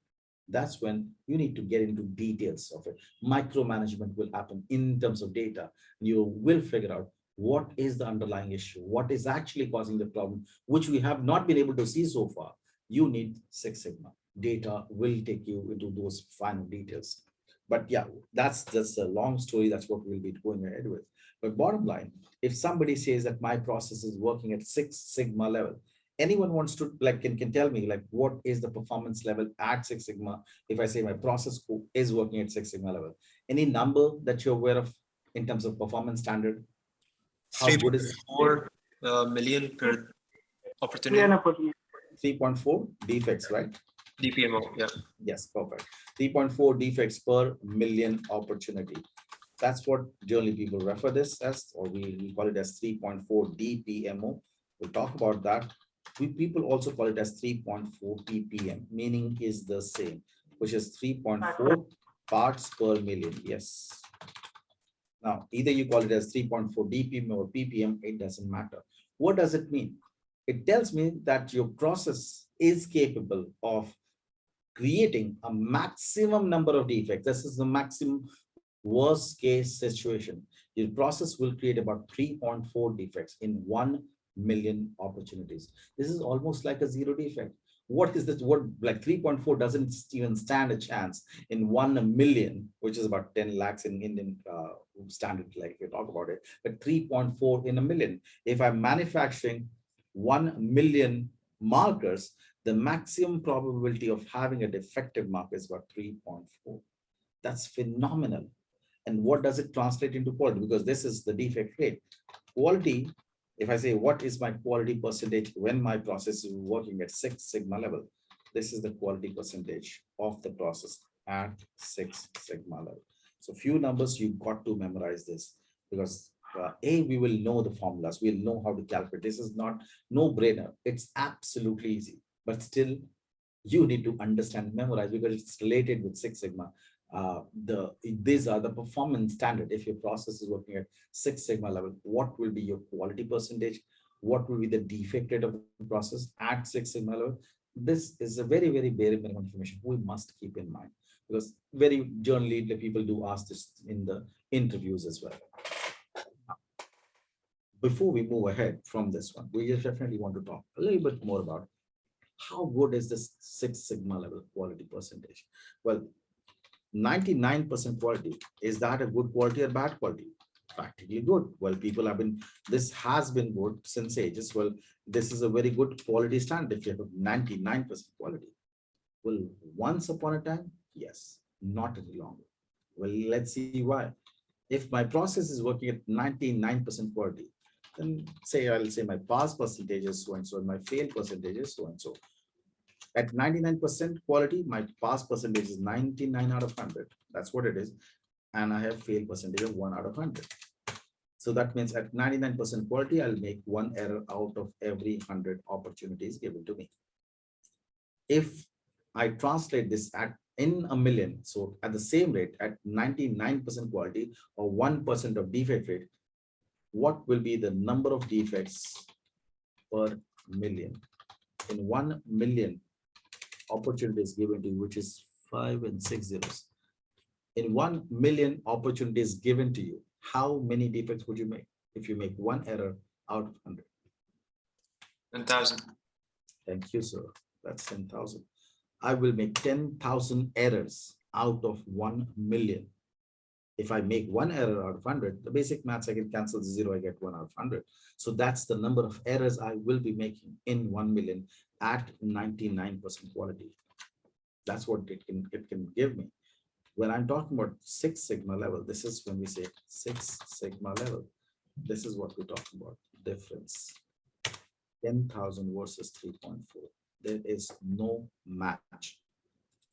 That's when you need to get into details of it. Micromanagement will happen in terms of data. You will figure out what is the underlying issue, what is actually causing the problem, which we have not been able to see so far. You need Six Sigma. Data will take you into those final details. But yeah, that's just a long story. That's what we'll be going ahead with. But bottom line, if somebody says that my process is working at Six Sigma level, anyone wants to can tell me what is the performance level at Six Sigma if I say my process is working at Six Sigma level? Any number that you're aware of in terms of performance standard? How good is 3.4 million per opportunity? 3.4 defects, right? DPMO, yeah. Yes, perfect. 3.4 defects per million opportunity. That's what generally people refer this as, or we call it as 3.4 DPMO. We'll talk about that. People also call it as 3.4 ppm, meaning is the same, which is 3.4 parts per million. Yes. Now, either you call it as 3.4 DPM or ppm, it doesn't matter. What does it mean? It tells me that your process is capable of creating a maximum number of defects. This is the maximum worst case situation. Your process will create about 3.4 defects in 1 million opportunities. This is almost like a zero defect. What is this? What, like 3.4 doesn't even stand a chance in 1 million, which is about 10 lakhs in Indian standard, like we talk about it, but 3.4 in a million. If I'm manufacturing 1 million markers, the maximum probability of having a defective marker is about 3.4. That's phenomenal. And what does it translate into quality? Because this is the defect rate. Quality, if I say, what is my quality percentage when my process is working at Six Sigma level? This is the quality percentage of the process at Six Sigma level. So few numbers, you've got to memorize this because we will know the formulas. We'll know how to calculate. This is not no brainer. It's absolutely easy, but still you need to understand, memorize because it's related with Six Sigma. These are the performance standard. If your process is working at Six Sigma level, what will be your quality percentage? What will be the defect rate of the process at Six Sigma level? This is a very, very bare minimum information we must keep in mind because very generally the people do ask this in the interviews as well. Before we move ahead from this one, we just definitely want to talk a little bit more about how good is this Six Sigma level quality percentage? Well, 99% quality, is that a good quality or bad quality? Practically good. Well, people have been, this has been good since ages. Well, this is a very good quality standard if you have 99% quality. Well, once upon a time, yes, not any longer. Well, let's see why. If my process is working at 99% quality, then I'll say my pass percentage is so and so, and my fail percentage is so and so. At 99% quality, my pass percentage is 99 out of 100. That's what it is. And I have fail percentage of 1 out of 100. So that means at 99% quality, I'll make one error out of every 100 opportunities given to me. If I translate this in a million, so at the same rate, at 99% quality or 1% of defect rate, what will be the number of defects per million? In 1 million opportunities given to you, which is 5 and 6 zeros. In 1 million opportunities given to you, how many defects would you make if you make one error out of 100? 10,000. Thank you, sir. That's 10,000. I will make 10,000 errors out of 1 million. If I make one error out of 100, the basic maths, I can cancel the zero, I get 1 out of 100. So that's the number of errors I will be making in 1 million at 99% quality. That's what it can give me. When I'm talking about Six Sigma level, this is when we say Six Sigma level. This is what we're talking about, difference. 10,000 versus 3.4. There is no match.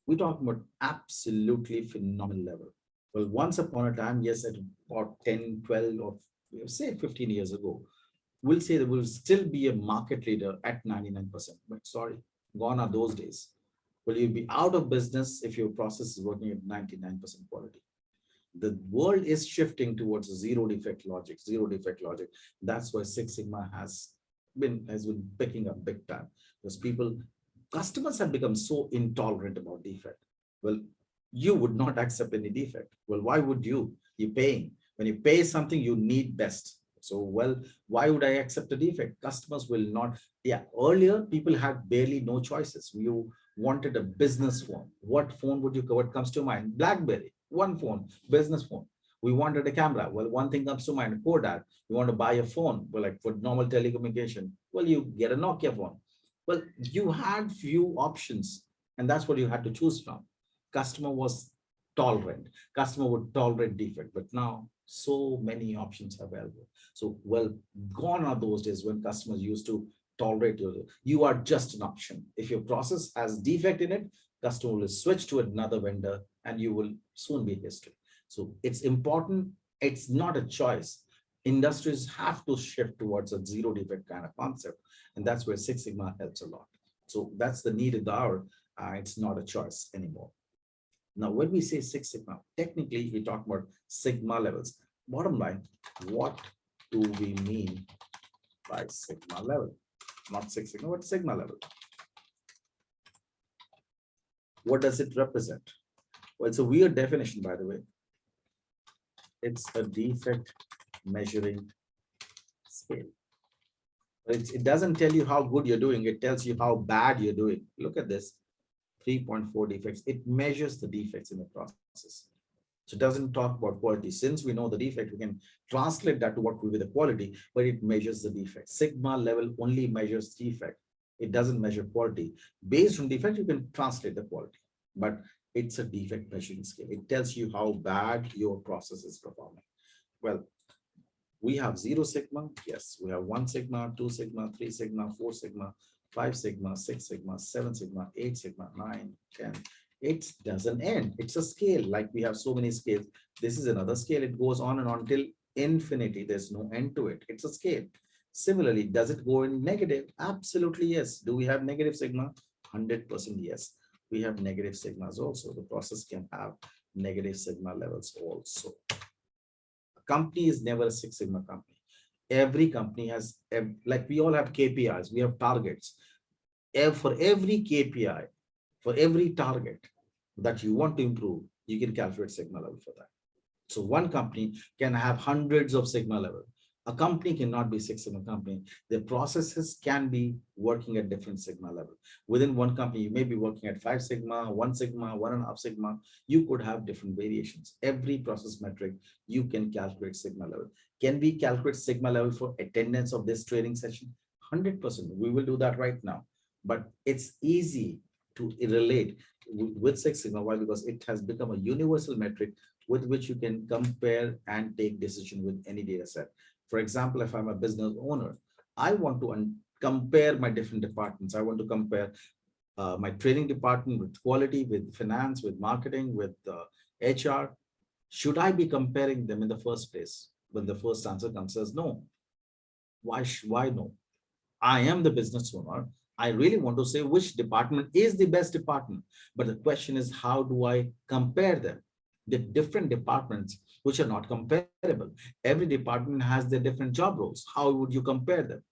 We're talking about absolutely phenomenal level. Well, once upon a time, yes, at about 10, 12, or say 15 years ago, we'll say that we'll still be a market leader at 99%. But sorry, gone are those days. Well, you'll be out of business if your process is working at 99% quality. The world is shifting towards zero defect logic, That's why Six Sigma has been picking up big time because customers have become so intolerant about defect. Well, you would not accept any defect. Well, why would you? You're paying. When you pay something, you need best. So, well, why would I accept a defect? Customers will not. Yeah, earlier people had barely no choices. You wanted a business phone. What phone would you go? What comes to mind? BlackBerry, one phone, business phone. We wanted a camera. Well, one thing comes to mind, Kodak. You want to buy a phone, well, like for normal telecommunication. Well, you get a Nokia phone. Well, you had few options, and that's what you had to choose from. Customer was tolerant. Customer would tolerate defect, but now so many options available. So, well, gone are those days when customers used to tolerate you. You are just an option. If your process has defect in it, customer will switch to another vendor and you will soon be history. So it's important. It's not a choice. Industries have to shift towards a zero defect kind of concept. And that's where Six Sigma helps a lot. So that's the need of the hour. It's not a choice anymore. Now, when we say Six Sigma, technically we talk about Sigma levels. Bottom line, what do we mean by Sigma level? Not Six Sigma, but Sigma level. What does it represent? Well, it's a weird definition, by the way. It's a defect measuring scale. It doesn't tell you how good you're doing. It tells you how bad you're doing. Look at this, 3.4 defects. It measures the defects in the process. So it doesn't talk about quality. Since we know the defect, we can translate that to what will be the quality, but it measures the defect. Sigma level only measures defect. It doesn't measure quality. Based on defect, you can translate the quality, but it's a defect measuring scale. It tells you how bad your process is performing. Well, we have 0 Sigma. Yes, we have 1 Sigma, 2 Sigma, 3 Sigma, 4 Sigma, 5 Sigma, 6 Sigma, 7 Sigma, 8 Sigma, 9, 10, It doesn't end. It's a scale, like we have so many scales. This is another scale. It goes on and on till infinity. There's no end to it. It's a scale. Similarly, does it go in negative? Absolutely yes. Do we have negative sigma? 100% yes. We have negative sigmas also. The process can have negative sigma levels also. A company is never a Six Sigma company. Every company has, like we all have KPIs, we have targets. For every KPI, for every target that you want to improve, you can calculate sigma level for that. So one company can have hundreds of sigma level. A company cannot be Six Sigma company. The processes can be working at different sigma level. Within one company, you may be working at 5 sigma, 1 sigma, 1.5 sigma. You could have different variations. Every process metric, you can calculate sigma level. Can we calculate sigma level for attendance of this training session? 100%. We will do that right now. But it's easy to relate with Six Sigma. Why? Because it has become a universal metric with which you can compare and take decision with any data set. For example, if I'm a business owner, I want to compare my different departments. I want to compare my training department with quality, with finance, with marketing, with HR. Should I be comparing them in the first place? Well, the first answer comes as no. Why no? I am the business owner. I really want to say which department is the best department. But the question is, how do I compare them? The different departments which are not comparable. Every department has their different job roles. How would you compare them?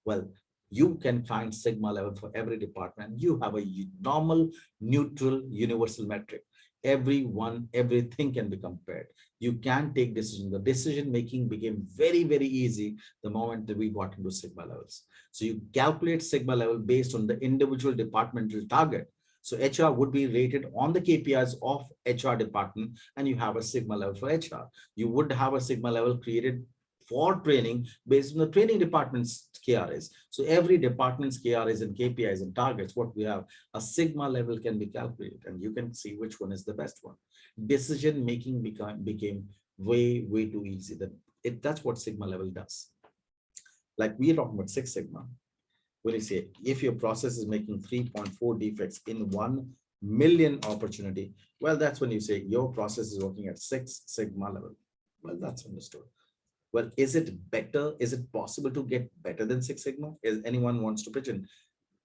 Well, you can find sigma level for every department. You have a normal, neutral, universal metric. Everything can be compared. You can take decisions. The decision making became very, very easy the moment that we got into sigma levels. So you calculate sigma level based on the individual departmental target. So HR would be rated on the KPIs of HR department, and you have a sigma level for HR. You would have a sigma level created for training based on the training department's KRAs. So every department's KRAs and KPIs and targets, what we have, a sigma level can be calculated, and you can see which one is the best one. Decision making became way too easy. That's what sigma level does. Like we're talking about Six Sigma. When you say if your process is making 3.4 defects in 1 million opportunity, well, that's when you say your process is working at Six Sigma level. Well, that's understood. Well, is it better? Is it possible to get better than Six Sigma? Is anyone wants to pitch in?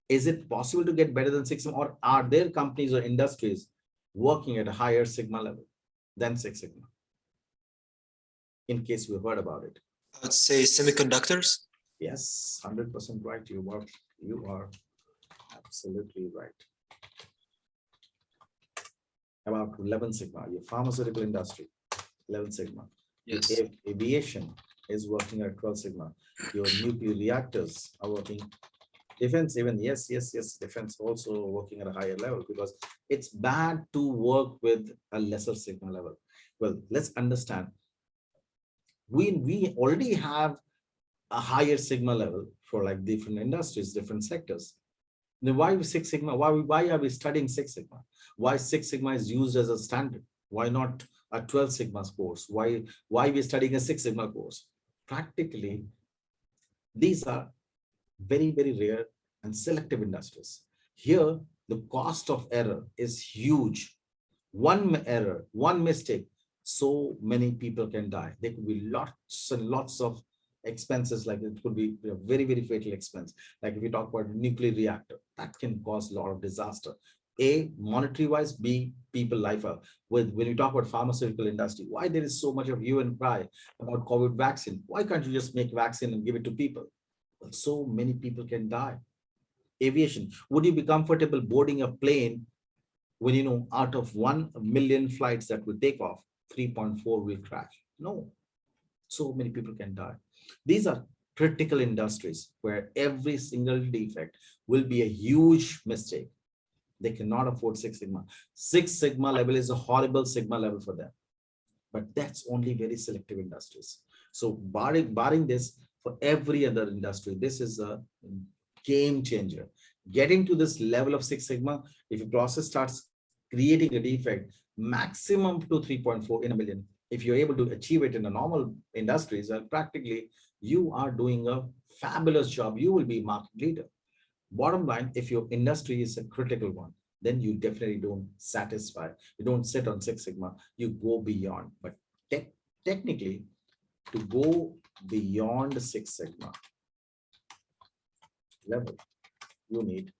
Is it possible to get better than Six Sigma, or are there companies or industries working at a higher Sigma level than Six Sigma? In case we heard about it. I would say semiconductors. Yes, 100% right. You are absolutely right. About 11 Sigma, your pharmaceutical industry, 11 Sigma. Yes. Your aviation is working at 12 Sigma. Your nuclear reactors are working. Defense, even yes, defense also working at a higher level, because it's bad to work with a lesser Sigma level. Well, let's understand. We already have a higher Sigma level for like different industries, different sectors. Then why Six Sigma? Why are we studying Six Sigma? Why Six Sigma is used as a standard? Why not a 12 Sigma course? Why we're studying a Six Sigma course? Practically, these are very, very rare and selective industries. Here, the cost of error is huge. One error, one mistake, so many people can die. There could be lots and lots of expenses, like it could be a very, very fatal expense. Like if we talk about nuclear reactor, that can cause a lot of disaster. A, monetary wise, B, people life out. When you talk about pharmaceutical industry, why there is so much of hue and cry about COVID vaccine? Why can't you just make vaccine and give it to people? Well, so many people can die. Aviation, would you be comfortable boarding a plane when you know out of 1 million flights that will take off, 3.4 will crash? No. So many people can die. These are critical industries where every single defect will be a huge mistake. They cannot afford Six Sigma. Six Sigma level is a horrible Sigma level for them. But that's only very selective industries. So barring this, for every other industry, this is a game changer. Getting to this level of Six Sigma, if a process starts creating a defect, maximum to 3.4 in a million. If you're able to achieve it in a normal industries, practically you are doing a fabulous job. You will be market leader. Bottom line, if your industry is a critical one, then you definitely don't satisfy. You don't sit on Six Sigma, you go beyond. But technically, to go beyond Six Sigma level, you need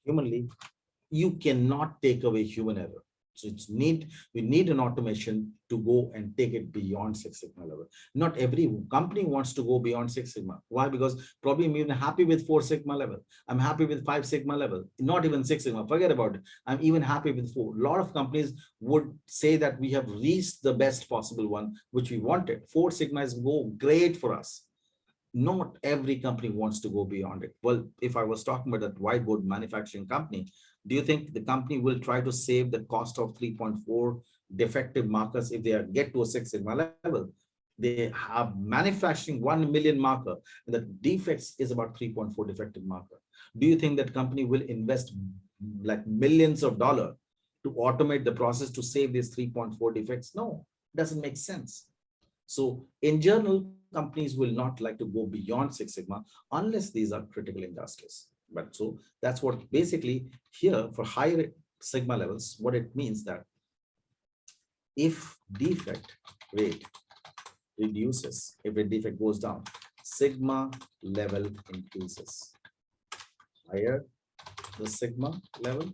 humanly, you cannot take away human error. So we need an automation to go and take it beyond Six Sigma level. Not every company wants to go beyond Six Sigma. Why? Because probably I'm even happy with 4 Sigma level. I'm happy with 5 Sigma level, not even Six Sigma. Forget about it. I'm even happy with 4. A lot of companies would say that we have reached the best possible one, which we wanted. 4 Sigma is great for us. Not every company wants to go beyond it. Well, if I was talking about that whiteboard manufacturing company, do you think the company will try to save the cost of 3.4 defective markers if they get to a Six Sigma level? They have manufacturing 1 million marker, and the defects is about 3.4 defective marker. Do you think that company will invest like millions of dollars to automate the process to save these 3.4 defects? No, doesn't make sense. So in general, companies will not like to go beyond Six Sigma unless these are critical industries. But so that's what basically here for higher Sigma levels, what it means that if defect rate reduces, if a defect goes down, Sigma level increases. Higher the Sigma level,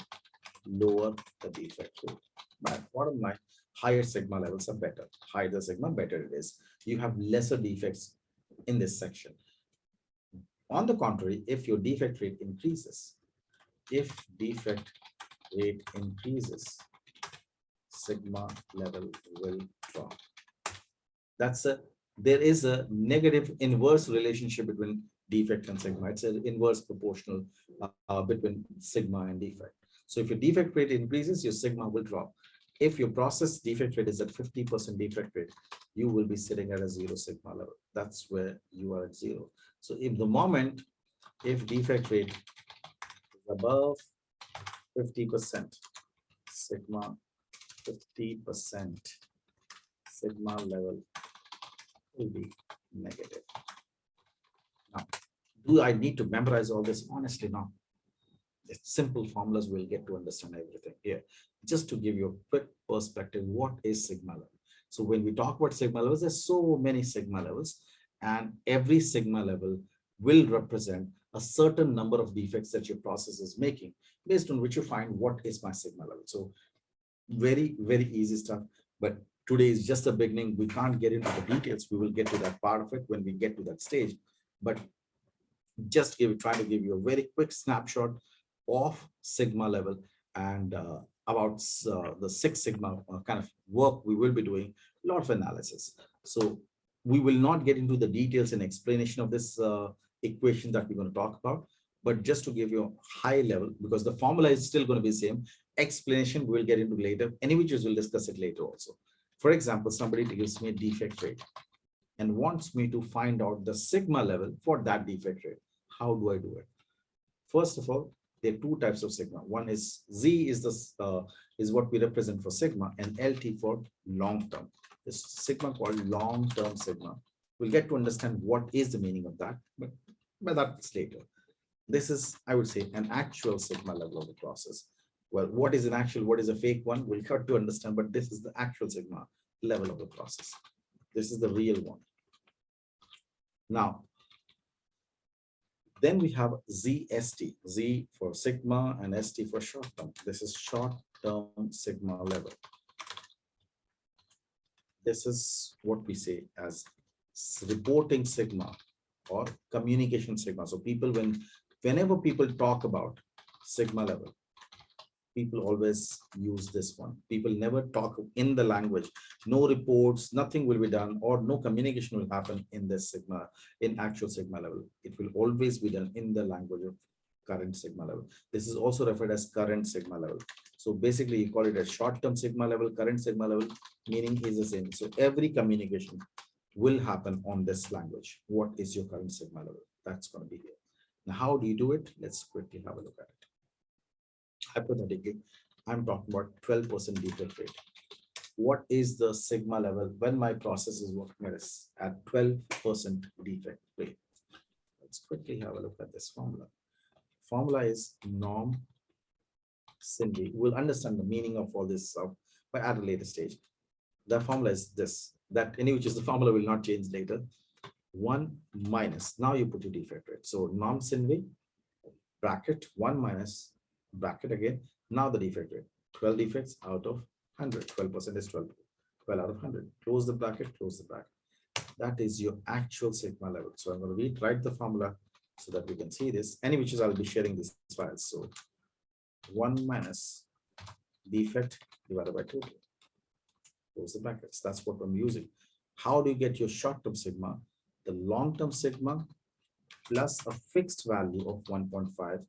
lower the defect rate. But bottom line, higher Sigma levels are better. Higher the Sigma, better it is. You have lesser defects in this section. On the contrary, if your defect rate increases, Sigma level will drop. There is a negative inverse relationship between defect and Sigma. It's an inverse proportional between Sigma and defect. So if your defect rate increases, your Sigma will drop. If your process defect rate is at 50% defect rate, you will be sitting at a 0 Sigma level. That's where you are at 0. So if the moment, if defect rate is above 50%, Sigma 50%, Sigma level will be negative. Now, do I need to memorize all this? Honestly, no. It's simple formulas will get to understand everything here. Just to give you a quick perspective, what is Sigma level? So when we talk about Sigma levels, there's so many Sigma levels, and every Sigma level will represent a certain number of defects that your process is making, based on which you find what is my Sigma level. So very, very easy stuff. But today is just the beginning. We can't get into the details. We will get to that part of it when we get to that stage. But just try to give you a very quick snapshot of Sigma level and about the Six Sigma kind of work we will be doing, a lot of analysis. So we will not get into the details and explanation of this equation that we're going to talk about, but just to give you a high level, because the formula is still going to be the same. Explanation we'll get into later. Any which we'll discuss it later also. For example, somebody gives me a defect rate and wants me to find out the Sigma level for that defect rate. How do I do it? First of all, there are 2 types of Sigma. One is Z is what we represent for Sigma, and LT for long term. This Sigma called long term Sigma. We'll get to understand what is the meaning of that, but that's later. This is, I would say, an actual Sigma level of the process. Well, what is an actual, what is a fake one? We'll have to understand, but this is the actual Sigma level of the process. This is the real one. Now, then we have ZST, Z for Sigma and ST for short term. This is short term Sigma level. This is what we say as reporting Sigma or communication Sigma. So people, whenever people talk about Sigma level, people always use this one. People never talk in the language. No reports, nothing will be done, or no communication will happen in this Sigma, in actual Sigma level. It will always be done in the language of current Sigma level. This is also referred as current Sigma level. So basically you call it a short-term Sigma level, current Sigma level, meaning is the same. So every communication will happen on this language. What is your current Sigma level? That's going to be here. Now, how do you do it? Let's quickly have a look at it. Hypothetically, I'm talking about 12% defect rate. What is the Sigma level when my process is working at 12% defect rate? Let's quickly have a look at this formula. Formula is norm SINV. We'll understand the meaning of all this stuff, but at a later stage. The formula is this, that any which is the formula will not change later. 1 minus, now you put your defect rate. So norm SINV, bracket 1 minus, bracket again. Now the defect rate, 12 defects out of 100. 12% is 12. 12 out of 100. Close the bracket, close the bracket. That is your actual sigma level. So I'm going to rewrite the formula so that we can see this. Any which is I'll be sharing these files. So 1 minus defect divided by total. Close the brackets. That's what I'm using. How do you get your short-term sigma? The long-term sigma plus a fixed value of 1.5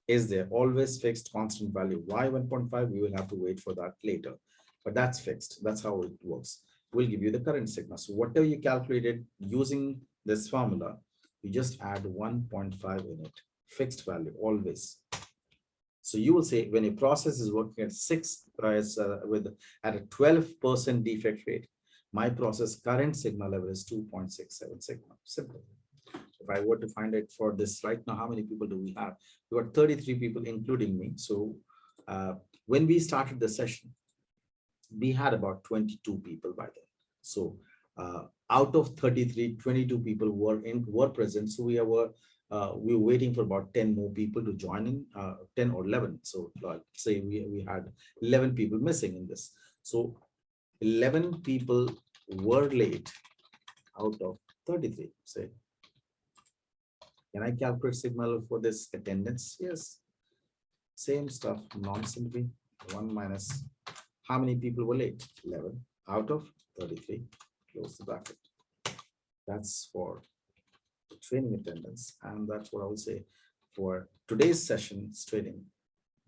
is there. Always fixed constant value. Why 1.5? We will have to wait for that later. But that's fixed. That's how it works. We'll give you the current sigma. So whatever you calculated using this formula, you just add 1.5 in it. Fixed value always. So you will say when a process is working at at a 12% defect rate, my process current sigma level is 2.67 sigma. Simple. If I were to find it for this right now, how many people do we have? We got 33 people, including me. So when we started the session, we had about 22 people by then. So out of 33, 22 people were present. So we were waiting for about 10 more people to join in, 10 or 11. So say we had 11 people missing in this. So 11 people were late out of 33. Say, can I calculate sigma level for this attendance? Yes. Same stuff, non-simply 1 minus. How many people were late? 11 out of 33. Close the bracket. That's for the training attendance. And that's what I will say for today's session's training.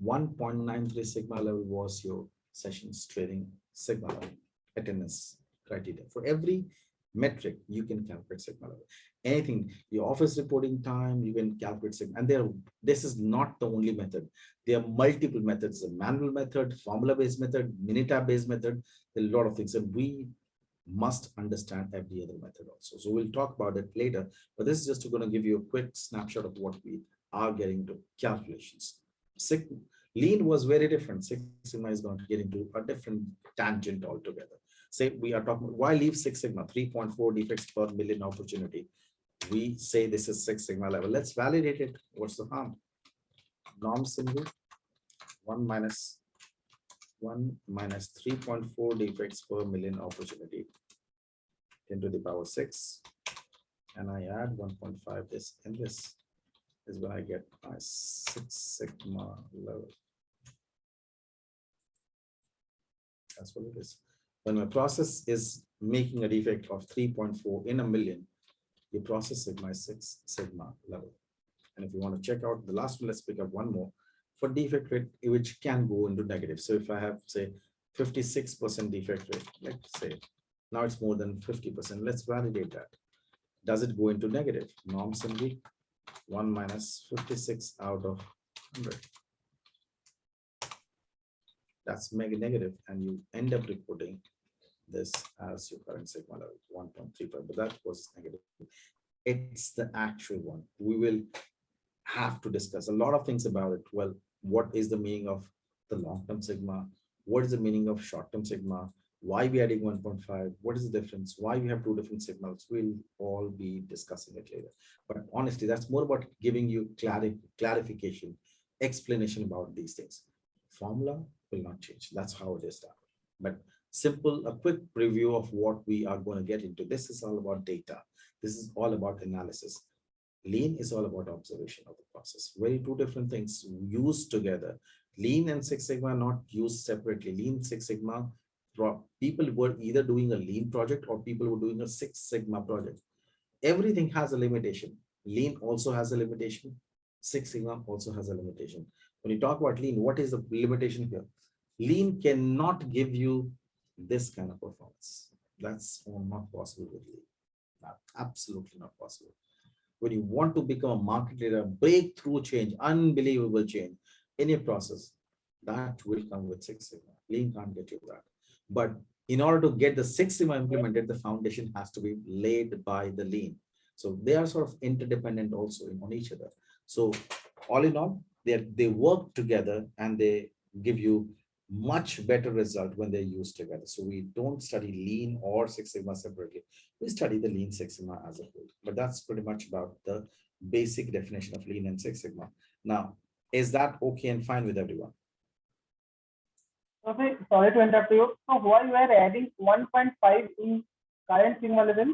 1.93 sigma level was your session's training sigma level attendance criteria. For every metric, you can calculate sigma level. Anything, your office reporting time, you can calculate sigma. And this is not the only method. There are multiple methods, a manual method, formula-based method, Minitab-based method, a lot of things. And we must understand every other method also. So we'll talk about it later, but this is just going to give you a quick snapshot of what we are getting to calculations. Lean was very different. Six Sigma is going to get into a different tangent altogether. Say we are talking, why leave Six Sigma? 3.4 defects per million opportunity. We say this is Six Sigma level. Let's validate it. What's the harm? Norm symbol 1 minus 3.4 defects per million opportunity 10 to the power 6, and I add 1.5 this, and this is when I get my Six Sigma level. That's what it is. When my process is making a defect of 3.4 in a million, your process sigma is 6 sigma level. And if you want to check out the last one, let's pick up one more for defect rate, which can go into negative. So if I have, say, 56% defect rate, let's say, now it's more than 50%. Let's validate that. Does it go into negative? Norm simply 1 minus 56 out of 100. That's mega negative, and you end up reporting this as your current sigma level 1.35, but that was negative. It's the actual one. We will have to discuss a lot of things about it. Well, what is the meaning of the long-term sigma? What is the meaning of short-term sigma? Why we adding 1.5? What is the difference? Why we have two different sigmas? We'll all be discussing it later. But honestly, that's more about giving you clarification, explanation about these things. Formula will not change. That's how it is done. But a quick preview of what we are going to get into. This is all about data. This is all about analysis. Lean is all about observation of the process. Very two different things used together. Lean and Six Sigma are not used separately. Lean, Six Sigma, people were either doing a Lean project or people were doing a Six Sigma project. Everything has a limitation. Lean also has a limitation. Six Sigma also has a limitation. When you talk about Lean, what is the limitation here? Lean cannot give you this kind of performance. That's not possible with Lean. Absolutely not possible. When you want to become a market leader, breakthrough change, unbelievable change in your process, that will come with Six Sigma. Lean can't get you that. But in order to get the Six Sigma implemented, the foundation has to be laid by the Lean. So they are sort of interdependent also on each other. So all in all, they work together and they give you much better result when they're used together. So we don't study Lean or Six Sigma separately. We study the Lean Six Sigma as a whole. But that's pretty much about the basic definition of Lean and Six Sigma. Now, is that okay and fine with everyone? Okay, sorry to interrupt you. So why you are adding 1.5 in current Sigma level?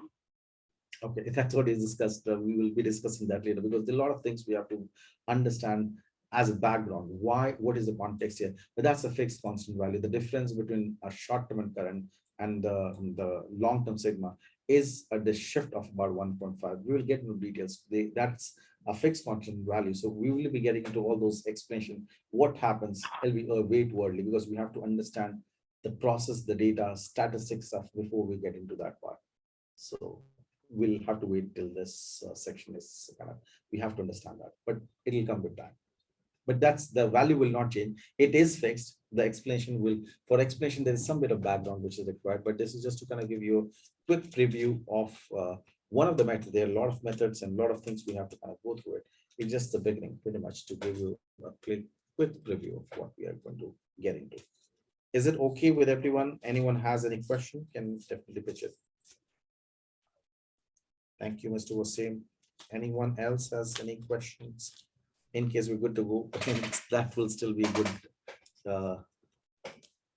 Okay, that's what is discussed. We will be discussing that later because there are a lot of things we have to understand as a background. Why? What is the context here? But that's a fixed constant value. The difference between a short-term and current and the long-term sigma is the shift of about 1.5. We will get into details. That's a fixed constant value. So we will be getting into all those explanation. What happens? It'll be way too early because we have to understand the process, the data, statistics stuff before we get into that part. So we'll have to wait till this section is kind of, we have to understand that, but it'll come with time. But that's the value will not change. It is fixed. The explanation will, for explanation, there is some bit of background which is required, but this is just to kind of give you a quick preview of one of the methods. There are a lot of methods and a lot of things we have to kind of go through it. It's just the beginning, pretty much, to give you a quick preview of what we are going to get into. Is it okay with everyone? Anyone has any question? Can definitely pitch it. Thank you, Mr. Wasim. Anyone else has any questions? In case we're good to go, I think that will still be a good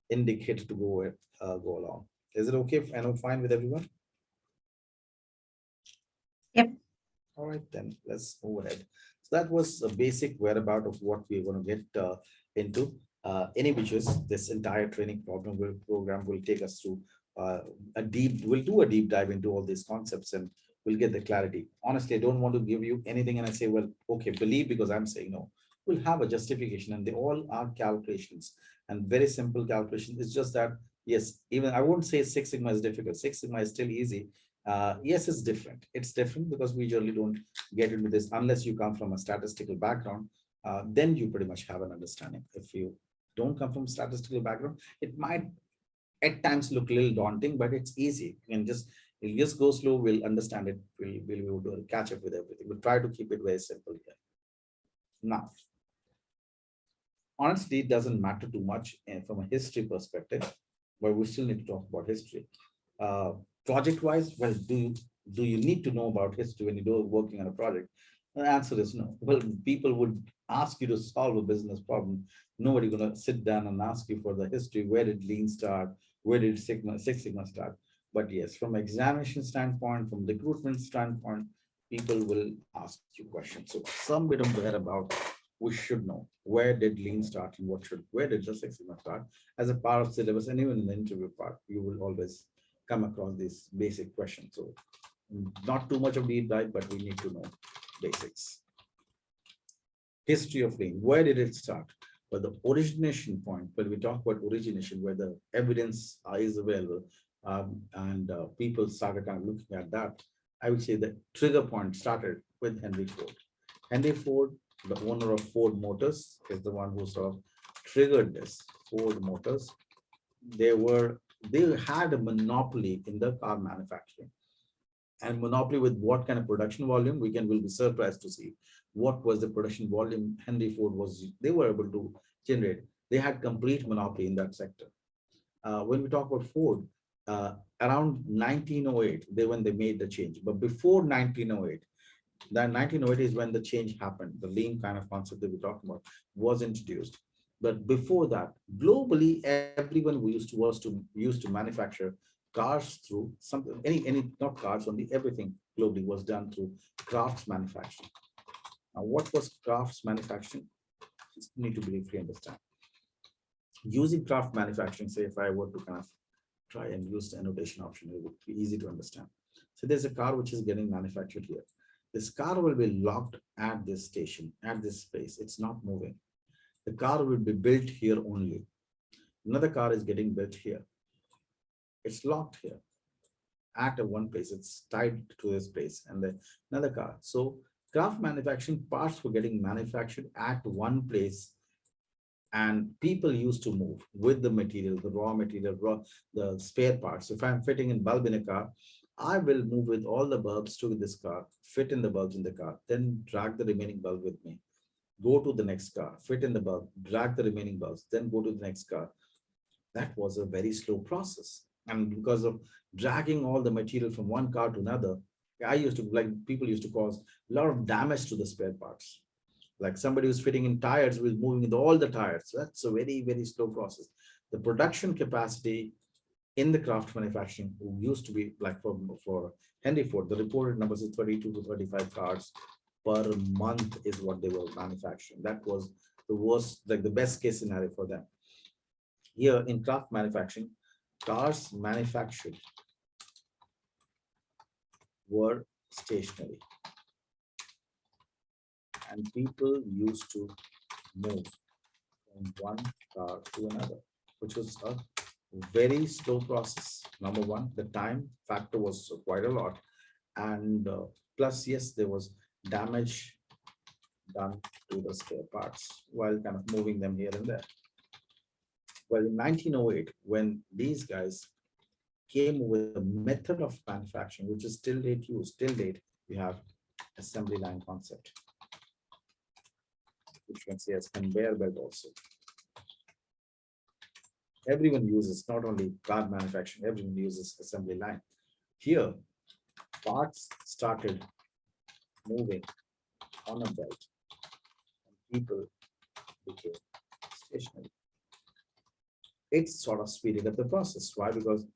indicator to go along. Is it okay if I know fine with everyone? Yep. All right, then let's move ahead. So that was a basic whereabout of what we're going to get into. Any which is this entire training program will take us through we'll do a deep dive into all these concepts and we'll get the clarity. Honestly, I don't want to give you anything and I say, well, okay, believe because I'm saying no. We'll have a justification and they all are calculations and very simple calculations. It's just that, yes, even I won't say Six Sigma is difficult. Six Sigma is still easy. Yes, it's different. It's different because we usually don't get into this unless you come from a statistical background. Then you pretty much have an understanding. If you don't come from statistical background, it might at times look a little daunting, but it's easy. You can it'll just go slow, we'll understand it, we'll be able to catch up with everything. We'll try to keep it very simple here. Now, honestly, it doesn't matter too much from a history perspective, but we still need to talk about history. Project-wise, well, do you need to know about history when you're working on a project? The answer is no. Well, people would ask you to solve a business problem. Nobody gonna sit down and ask you for the history. Where did Lean start? Where did Six Sigma start? But yes, from examination standpoint, from recruitment standpoint, people will ask you questions. So some bit of whereabout we should know. Where did Lean start and where did the Six Sigma start? As a part of syllabus and even in the interview part, you will always come across these basic questions. So not too much of deep dive, but we need to know basics. History of Lean, where did it start? But the origination point, when we talk about origination, where the evidence is available, and people started kind of looking at that, I would say the trigger point started with Henry Ford. Henry Ford, the owner of Ford Motors, is the one who sort of triggered this. Ford Motors, they had a monopoly in the car manufacturing. And monopoly with what kind of production volume? Will be surprised to see what was the production volume Henry Ford they were able to generate. They had complete monopoly in that sector. When we talk about Ford, around 1908, when they made the change. But before 1908, that 1908 is when the change happened. The Lean kind of concept that we're talking about was introduced. But before that, globally, everyone who used to manufacture cars through something, not cars only, everything globally was done through crafts manufacturing. Now, what was crafts manufacturing? Just need to briefly understand. Using craft manufacturing, say if I were to kind of try and use the annotation option, it would be easy to understand. So there's a car which is getting manufactured here. This car will be locked at this station, at this space. It's not moving. The car will be built here only. Another car is getting built here. It's locked here at one place. It's tied to this place and then another car. So craft manufacturing parts were getting manufactured at one place and people used to move with the material, the raw material, the spare parts. So if I'm fitting a bulb in a car, I will move with all the bulbs to this car, fit in the bulbs in the car, then drag the remaining bulb with me. go to the next car, fit in the bulb, drag the remaining bulbs, then go to the next car. That was a very slow process. And because of dragging all the material from one car to another, I used to, like, people used to cause a lot of damage to the spare parts. Like somebody who's fitting in tires was moving with all the tires. So that's a very, very slow process. The production capacity in the craft manufacturing used to be like for Henry Ford, the reported numbers is 32 to 35 cars per month is what they were manufacturing. That was the worst, like the best case scenario for them. Here in craft manufacturing, cars manufactured were stationary, and people used to move from one car to another, which was a very slow process. Number one, the time factor was quite a lot, and plus, yes, there was damage done to the spare parts while kind of moving them here and there. Well, in 1908, when these guys came with a method of manufacturing, which is still date used, till date, we have assembly line concept, which you can say as conveyor belt also. Everyone uses, not only car manufacturing, everyone uses assembly line. Here, parts started moving on a belt, and people became stationary. It sort of speeded up the process. Why? Because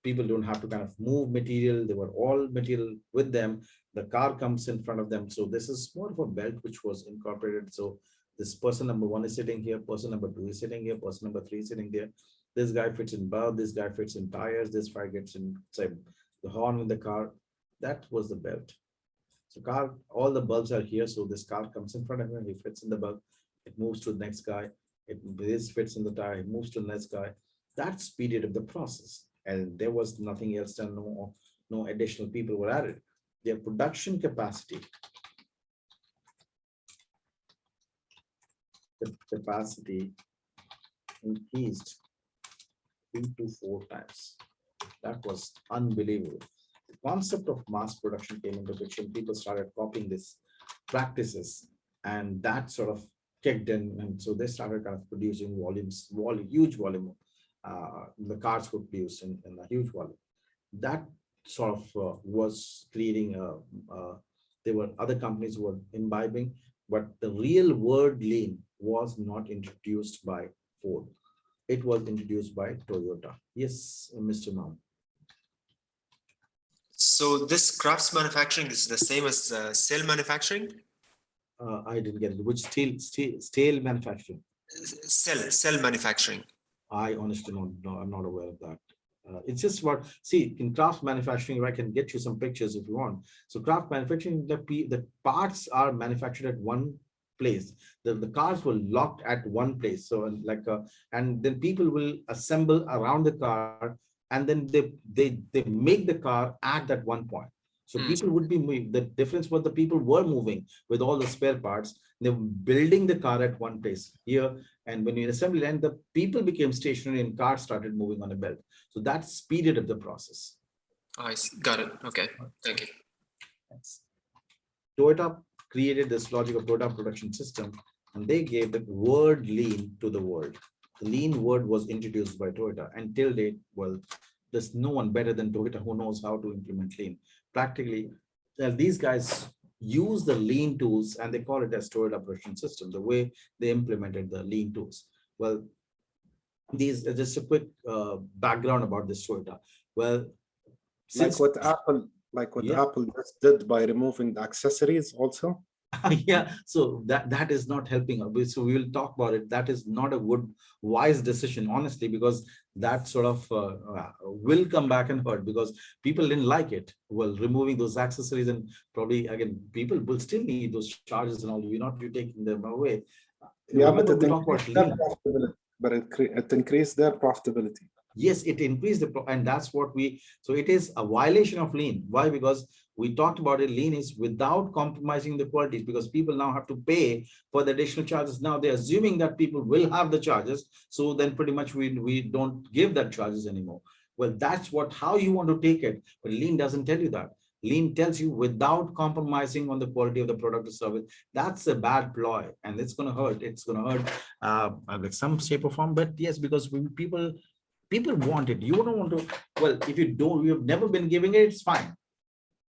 people don't have to kind of move material. They were all material with them. The car comes in front of them. So this is more of a belt which was incorporated. So this person number one is sitting here, person number two is sitting here, person number three is sitting there. This guy fits in bulb, this guy fits in tires, this guy gets in, say, the horn in the car. That was the belt. So car, all the bulbs are here. So this car comes in front of him, he fits in the bulb, it moves to the next guy. This fits in the tire, it moves to the next guy. That speeded up the process, and there was nothing else done. No additional people were added. Their production capacity, the capacity increased 3 to 4 times. That was unbelievable. The concept of mass production came into picture. People started copying these practices, and that sort of kicked in, and so they started kind of producing huge volume. The cars were produced in a huge volume. That sort of was creating there were other companies who were imbibing, but the real word lean was not introduced by Ford. It was introduced by Toyota. Yes, Mr. Mam. So this crafts manufacturing is the same as cell manufacturing? I didn't get it. Which steel manufacturing? Cell manufacturing. I honestly don't know. I'm not aware of that. It's just what, see, in craft manufacturing, I can get you some pictures if you want. So craft manufacturing, the parts are manufactured at one place. The cars were locked at one place. So like, and then people will assemble around the car, and then they make the car at that one point. So people would be moving. The difference was the people were moving with all the spare parts. They were building the car at one place here. And when you assembly line, the people became stationary and cars started moving on a belt. So that speeded up the process. I see. Got it. Okay. Thank you. Thanks. Toyota created this logic of Toyota production system, and they gave the word lean to the world. The lean word was introduced by Toyota, and till date, well, there's no one better than Toyota who knows how to implement lean. Practically, these guys use the lean tools, and they call it as Toyota production system, the way they implemented the lean tools. Well, these just a quick background about this Toyota. Well, like what Apple just did by removing the accessories also. Yeah, so that is not helping us. So we will talk about it. That is not a good, wise decision, honestly, because that sort of will come back and hurt, because people didn't like it. Well, removing those accessories, and probably again, people will still need those charges and all. You're not taking them away. Yeah, but it increased their profitability. Yes, it increased and that's what so it is a violation of lean. Why? Because we talked about it. Lean is without compromising the qualities, because people now have to pay for the additional charges. Now they're assuming that people will have the charges. So then pretty much we don't give that charges anymore. Well, that's how you want to take it. But lean doesn't tell you that. Lean tells you without compromising on the quality of the product or service. That's a bad ploy, and it's going to hurt. It's going to hurt like some shape or form. But yes, because people want it. You don't want to. Well, if you've never been giving it, it's fine.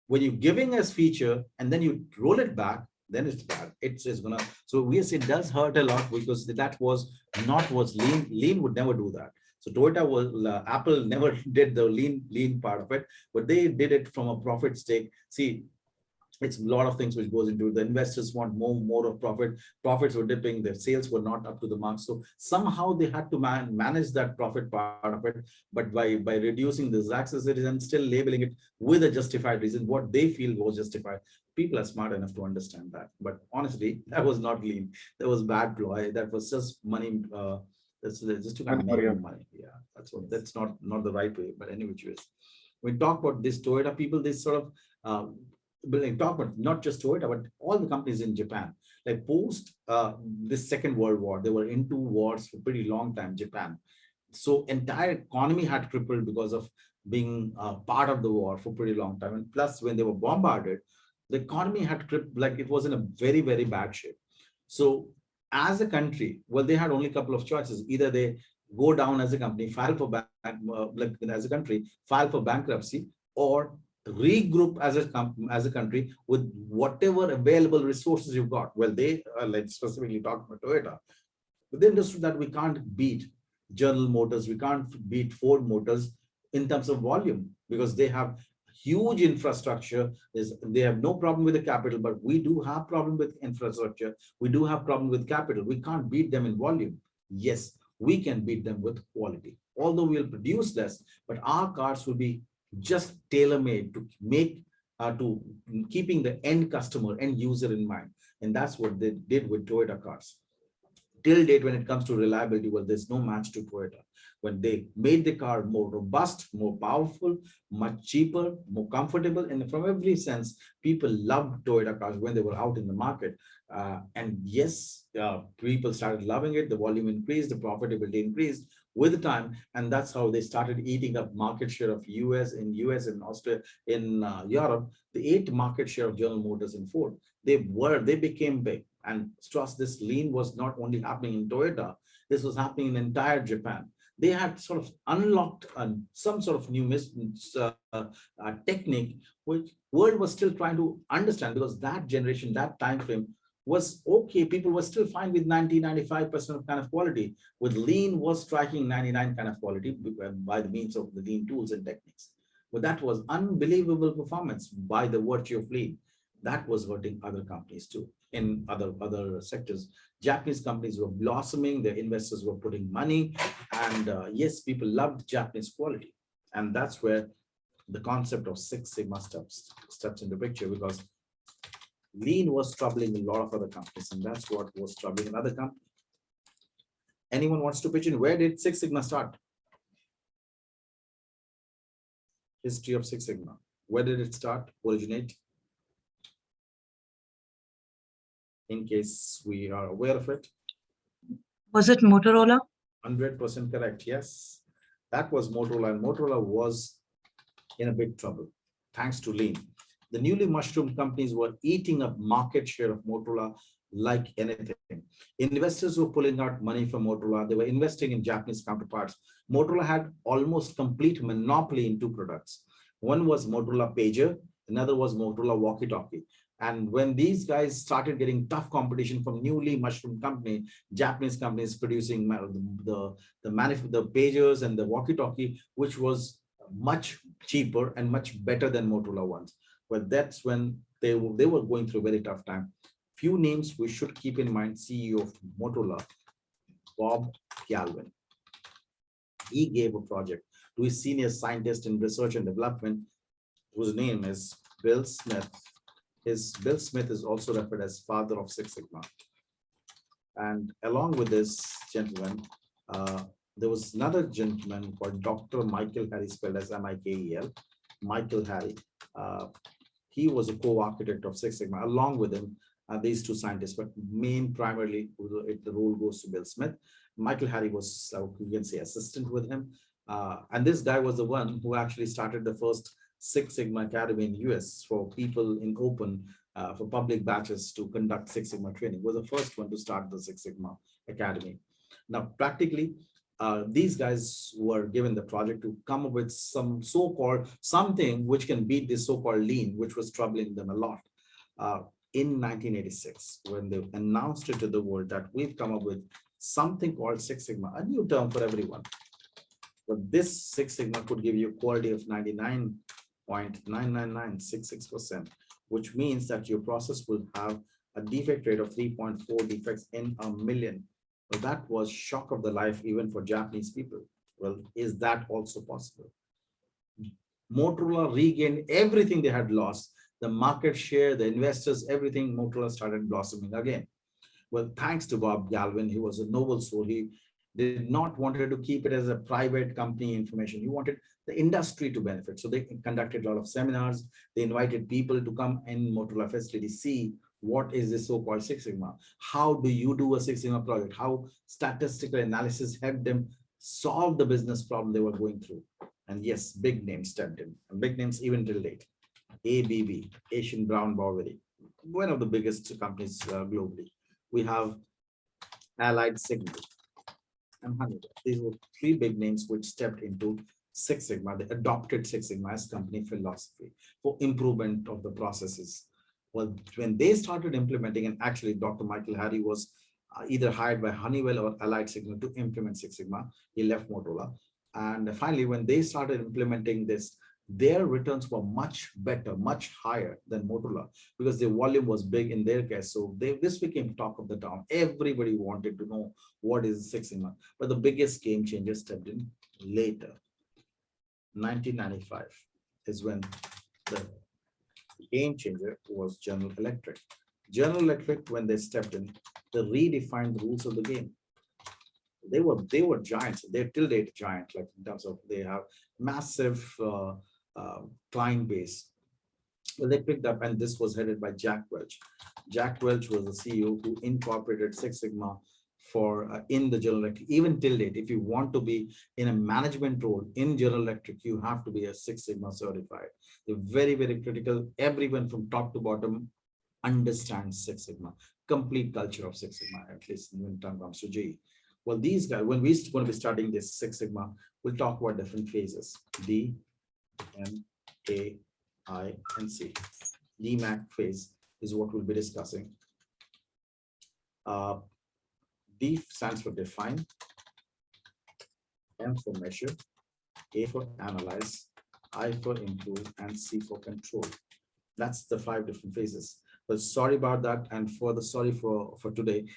When you're giving as feature and then you roll it back, then it's bad. It's gonna. So yes, it does hurt a lot because that was not was Lean. Lean would never do that. So Toyota was Apple never did the lean part of it, but they did it from a profit stake. See, it's a lot of things which goes into it. The investors want more of profit. Profits were dipping, their sales were not up to the mark. So somehow they had to manage that profit part of it. But by reducing these accessories and still labeling it with a justified reason, what they feel was justified. People are smart enough to understand that. But honestly, that was not lean. That was bad ploy. That was just money. That's just to kind of make money. Yeah, that's not the right way. But anyway, which ways. We talk about this Toyota people, this sort of talk about not just Toyota, but all the companies in Japan. Like post this Second World War, they were in two wars for a pretty long time, Japan. So entire economy had crippled because of being part of the war for a pretty long time. And plus, when they were bombarded, the economy had crippled, like it was in a very, very bad shape. So as a country, well, they had only a couple of choices. Either they go down as a company, file for as a country, file for bankruptcy, or regroup as a country with whatever available resources you've got. Well, they like specifically talking about Toyota, but they understood that we can't beat General Motors, we can't beat Ford Motors in terms of volume because they have huge infrastructure. They have no problem with the capital, but we do have problem with infrastructure. We do have problem with capital. We can't beat them in volume. Yes, we can beat them with quality. Although we'll produce less, but our cars will be just tailor-made to make to keeping the end customer, end user in mind. And that's what they did with Toyota cars. Till date, when it comes to reliability, well, there's no match to Toyota. When they made the car more robust, more powerful, much cheaper, more comfortable, and from every sense, people loved Toyota cars when they were out in the market. And yes, people started loving it. The volume increased, the profitability increased with the time, and that's how they started eating up market share of US and Australia, in Europe. They ate market share of General Motors and Ford. They became big. And trust, this lean was not only happening in Toyota, this was happening in entire Japan. They had sort of unlocked some sort of new technique, which world was still trying to understand, because that generation, that time frame was okay. People were still fine with 90-95% of kind of quality. With lean was striking 99 kind of quality by the means of the lean tools and techniques. But that was unbelievable performance by the virtue of lean. That was hurting other companies too in other sectors. Japanese companies were blossoming, their investors were putting money, and yes, people loved Japanese quality. And that's where the concept of Six Sigma steps into picture, because lean was troubling a lot of other companies, and that's what was troubling another company. Anyone wants to pitch in? Where did Six Sigma start? History of Six Sigma. Where did it start, originate? In case we are aware of it. Was it Motorola? 100% correct. Yes, that was Motorola, and Motorola was in a big trouble thanks to lean. The newly mushroomed companies were eating up market share of Motorola like anything. Investors were pulling out money from Motorola. They were investing in Japanese counterparts. Motorola had almost complete monopoly in two products. One was Motorola Pager, another was Motorola Walkie-Talkie. And when these guys started getting tough competition from newly mushroomed company, Japanese companies producing the pagers and the walkie-talkie, which was much cheaper and much better than Motorola ones. But that's when they were going through a very tough time. Few names we should keep in mind. CEO of Motorola, Bob Galvin. He gave a project to his senior scientist in research and development, whose name is Bill Smith. Bill Smith is also referred as father of Six Sigma. And along with this gentleman, there was another gentleman called Dr. Michael Harry, spelled as M-I-K-E-L, Michael Harry. He was a co-architect of Six Sigma. Along with him, these two scientists, but primarily the role goes to Bill Smith. Michael Harry was, you can say, assistant with him. And this guy was the one who actually started the first Six Sigma Academy in US for people in open for public batches to conduct Six Sigma training. Was the first one to start the Six Sigma Academy. Now, practically, these guys were given the project to come up with some so-called something which can beat this so-called lean, which was troubling them a lot. In 1986, when they announced it to the world that we've come up with something called Six Sigma, a new term for everyone. But this Six Sigma could give you a quality of 99.99966%, which means that your process will have a defect rate of 3.4 defects in a million. Well, that was shock of the life even for Japanese people. Well, is that also possible? Motorola regained everything they had lost, the market share, the investors, everything. Motorola started blossoming again. Well, thanks to Bob Galvin, he was a noble soul. He did not wanted to keep it as a private company information. He wanted the industry to benefit. So they conducted a lot of seminars. They invited people to come in Motorola facility, see what is this so-called Six Sigma? How do you do a Six Sigma project? How statistical analysis helped them solve the business problem they were going through? And yes, big names stepped in, and big names even till date. ABB, Asian Brown Boveri, one of the biggest companies globally. We have Allied Signal and Honeywell. These were three big names which stepped into Six Sigma. They adopted Six Sigma as company philosophy for improvement of the processes. Well, when they started implementing, and actually Dr. Michael Harry was either hired by Honeywell or Allied Signal to implement Six Sigma. He left Motorola. And finally, when they started implementing this, their returns were much better, much higher than Motorola, because the volume was big in their case. So this became talk of the town. Everybody wanted to know what is Six Sigma. But the biggest game changer stepped in later. 1995 is when the game changer was General Electric. General Electric, when they stepped in, they redefined the rules of the game. They were giants. They're till date giant, like in terms of they have massive client base. Well, they picked up, and this was headed by Jack Welch. Jack Welch was the CEO who incorporated Six Sigma for in the General Electric. Even till date, if you want to be in a management role in General Electric, you have to be a Six Sigma certified. They're very, very critical. Everyone from top to bottom understands Six Sigma, complete culture of Six Sigma, at least when it comes to GE. Well, these guys, when we're going to be starting this Six Sigma, we'll talk about different phases: D, M, A, I, and C. DMAC phase is what we'll be discussing. D stands for define, M for measure, A for analyze, I for improve, and C for control. That's the 5 different phases. But sorry about that, and sorry for today.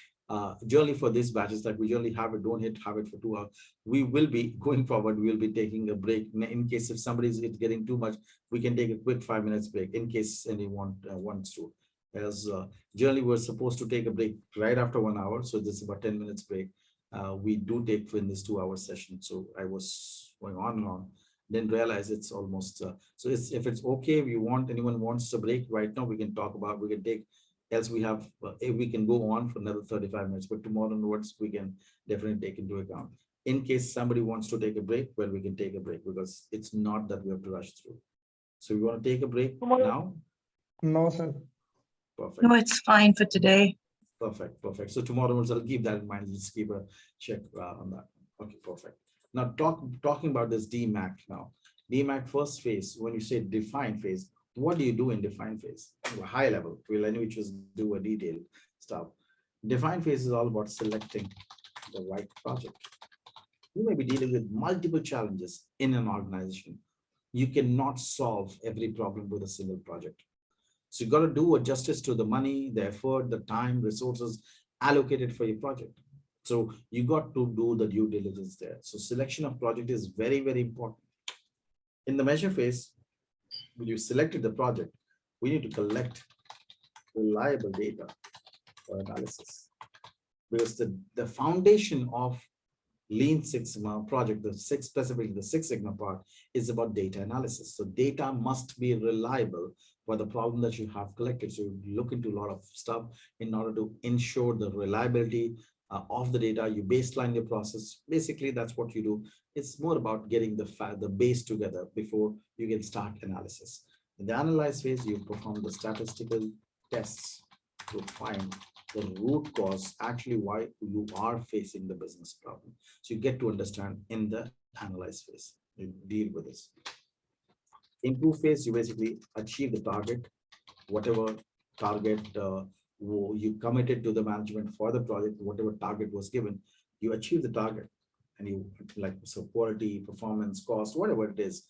Generally for these batches, like we generally have it, have it for 2 hours. We will be going forward. We'll be taking a break in case if somebody's getting too much. We can take a quick 5 minutes break in case anyone wants to. As generally we're supposed to take a break right after 1 hour, so this is about 10 minutes break. We do take in this 2-hour session. So I was going on and on. Didn't realize it's almost so if it's okay, if anyone wants a break right now, we can talk about, we can take, else we have we can go on for another 35 minutes, but tomorrow onwards we can definitely take into account. In case somebody wants to take a break, well, we can take a break, because it's not that we have to rush through. So we want to take a break now? No, sir. Perfect. No, it's fine for today. Perfect. So tomorrow onwards, I'll keep that in mind. Just keep a check on that. Okay, perfect. Now talking about this DMAC now. DMAC first phase, when you say define phase, what do you do in define phase? High level. We'll anyway just do a detailed stuff. Define phase is all about selecting the right project. You may be dealing with multiple challenges in an organization. You cannot solve every problem with a single project. So you got to do a justice to the money, the effort, the time, resources allocated for your project. So you got to do the due diligence there. So selection of project is very, very important. In the measure phase, when you selected the project, we need to collect reliable data for analysis. Because the foundation of Lean Six Sigma project, specifically the Six Sigma part, is about data analysis. So data must be reliable for the problem that you have collected. So you look into a lot of stuff in order to ensure the reliability of the data, you baseline your process. Basically, that's what you do. It's more about getting the base together before you can start analysis. In the analyze phase, you perform the statistical tests to find the root cause, actually why you are facing the business problem. So you get to understand in the analyze phase, you deal with this. Improve phase, you basically achieve the target, whatever target you committed to the management for the project, whatever target was given, you achieve the target, and you like so quality, performance, cost, whatever it is.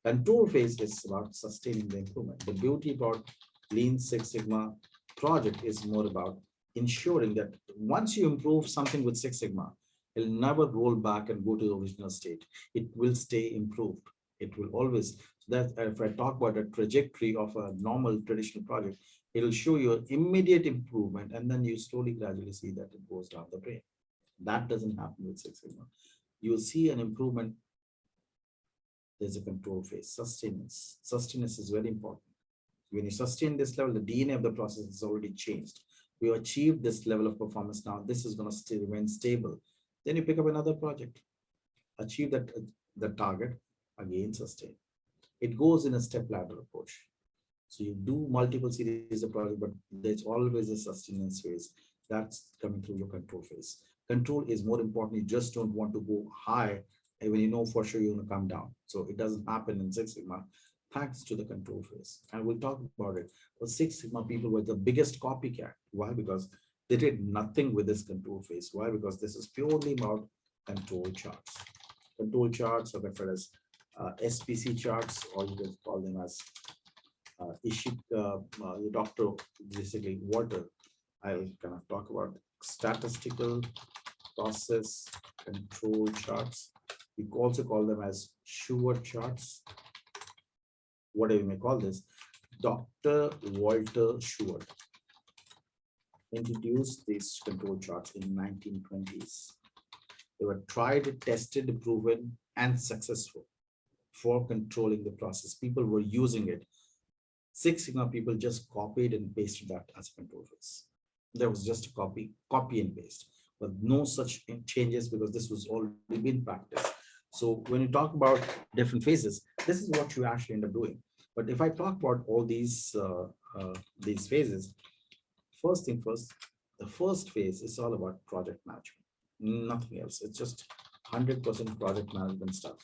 Control phase is about sustaining the improvement. The beauty about Lean Six Sigma project is more about ensuring that once you improve something with Six Sigma, it'll never roll back and go to the original state. It will stay improved. It will always, that if I talk about a trajectory of a normal traditional project, it'll show you immediate improvement, and then you slowly gradually see that it goes down the drain. That doesn't happen with Six Sigma. You'll see an improvement. There's a control phase. Sustenance. Sustenance is very important. When you sustain this level, the DNA of the process is already changed. We achieved this level of performance. Now this is going to still remain stable. Then you pick up another project, achieve that the target, again sustain. It goes in a step ladder approach. So you do multiple series of projects, but there's always a sustenance phase that's coming through your control phase. Control is more important. You just don't want to go high and when you know for sure you're going to come down. So it doesn't happen in Six Sigma thanks to the control phase. And we'll talk about it. But Six Sigma people were the biggest copycat. Why? Because they did nothing with this control phase. Why? Because this is purely about control charts. Control charts are referred as SPC charts, or you can call them as Dr. basically Walter. I'll kind of talk about statistical process control charts. You can also call them as Sheward charts, whatever you may call this. Dr. Walter Sheward introduced these control charts in 1920s. They were tried, tested, proven, and successful for controlling the process. People were using it. Six Sigma people just copied and pasted that as a control phase. There was just a copy and paste, but no such changes because this was already been practiced. So when you talk about different phases, this is what you actually end up doing. But if I talk about all these phases, first thing first, the first phase is all about project management, nothing else. It's just 100% project management stuff.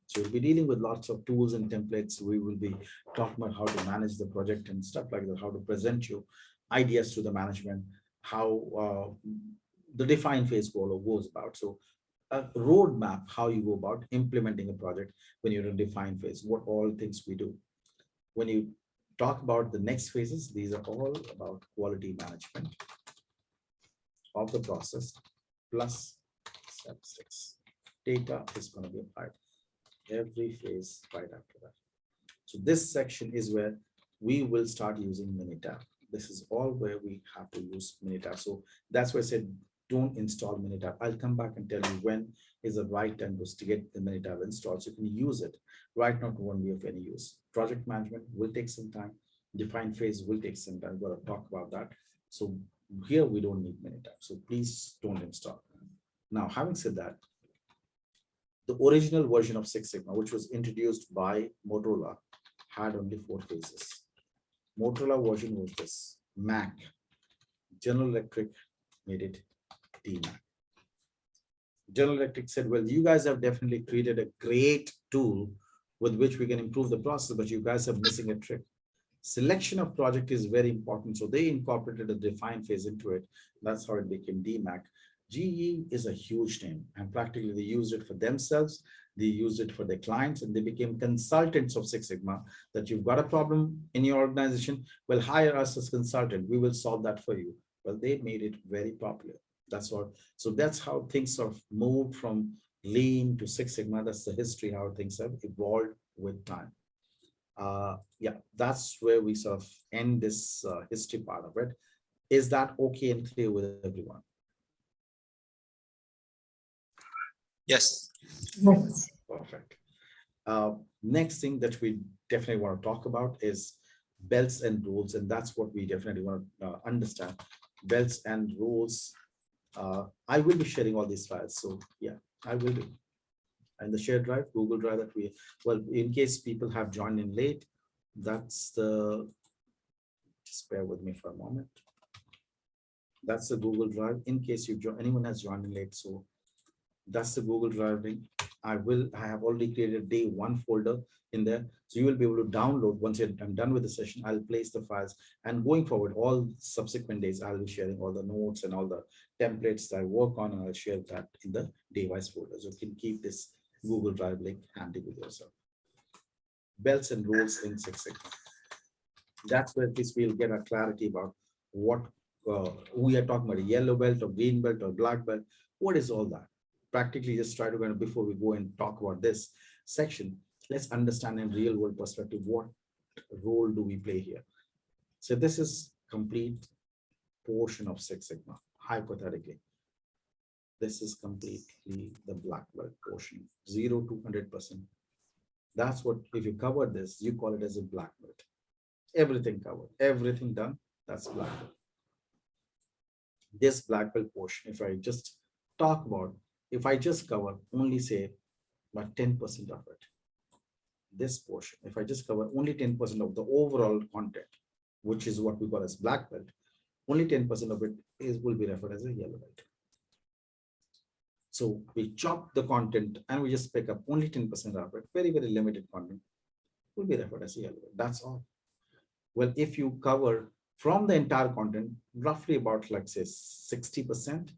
So we'll be dealing with lots of tools and templates. We will be talking about how to manage the project and stuff like that, how to present your ideas to the management, how the define phase goes about. So a roadmap, how you go about implementing a project when you're in define phase, what all things we do. When you talk about the next phases, these are all about quality management of the process plus step 6. Data is going to be applied every phase right after that. So this section is where we will start using Minitab. This is all where we have to use Minitab. So that's why I said don't install Minitab. I'll come back and tell you when is the right time to get the Minitab installed so you can use it. Right now, it won't be of any use. Project management will take some time. Define phase will take some time. We're going to talk about that. So here we don't need Minitab. So please don't install. Now, having said that, the original version of Six Sigma, which was introduced by Motorola, had only 4 phases. Motorola version was this, Mac. General Electric made it DMAC. General Electric said, well, you guys have definitely created a great tool with which we can improve the process, but you guys are missing a trick. Selection of project is very important. So they incorporated a define phase into it. That's how it became DMAC. GE is a huge name, and practically they used it for themselves. They used it for their clients, and they became consultants of Six Sigma. That you've got a problem in your organization, well, hire us as consultant. We will solve that for you. Well, they made it very popular. That's all. So that's how things sort of moved from Lean to Six Sigma. That's the history, how things have evolved with time. Yeah, that's where we sort of end this history part of it. Is that okay and clear with everyone? Yes. Yes. Perfect. Next thing that we definitely want to talk about is belts and rules, and that's what we definitely want to understand. Belts and rules I will be sharing all these files. So yeah, I will do. And the shared drive, Google Drive that we, well, in case people have joined in late, that's the, just bear with me for a moment. That's the Google Drive in case you join, anyone has joined in late. So that's the Google Drive link. I have already created day one folder in there. So you will be able to download once I'm done with the session. I'll place the files, and going forward, all subsequent days, I'll be sharing all the notes and all the templates that I work on, and I'll share that in the day-wise folder. So you can keep this Google Drive link handy with yourself. Belts and rules in Six Sigma. That's where at least we'll get a clarity about what we are talking about, a yellow belt or green belt or black belt. What is all that? Practically just try to kind of, before we go and talk about this section, let's understand in real world perspective, what role do we play here? So this is complete portion of Six Sigma, hypothetically. This is completely the black belt portion, 0 to 100%. That's what, if you cover this, you call it as a black belt. Everything covered, everything done, that's black belt. This black belt portion, if I just talk about, if I just cover only say about 10% of it, this portion, if I just cover only 10% of the overall content, which is what we call as black belt, only 10% of it will be referred as a yellow belt. So we chop the content and we just pick up only 10% of it, very, very limited content will be referred as a yellow belt. That's all. Well, if you cover from the entire content, roughly about, like say 60%,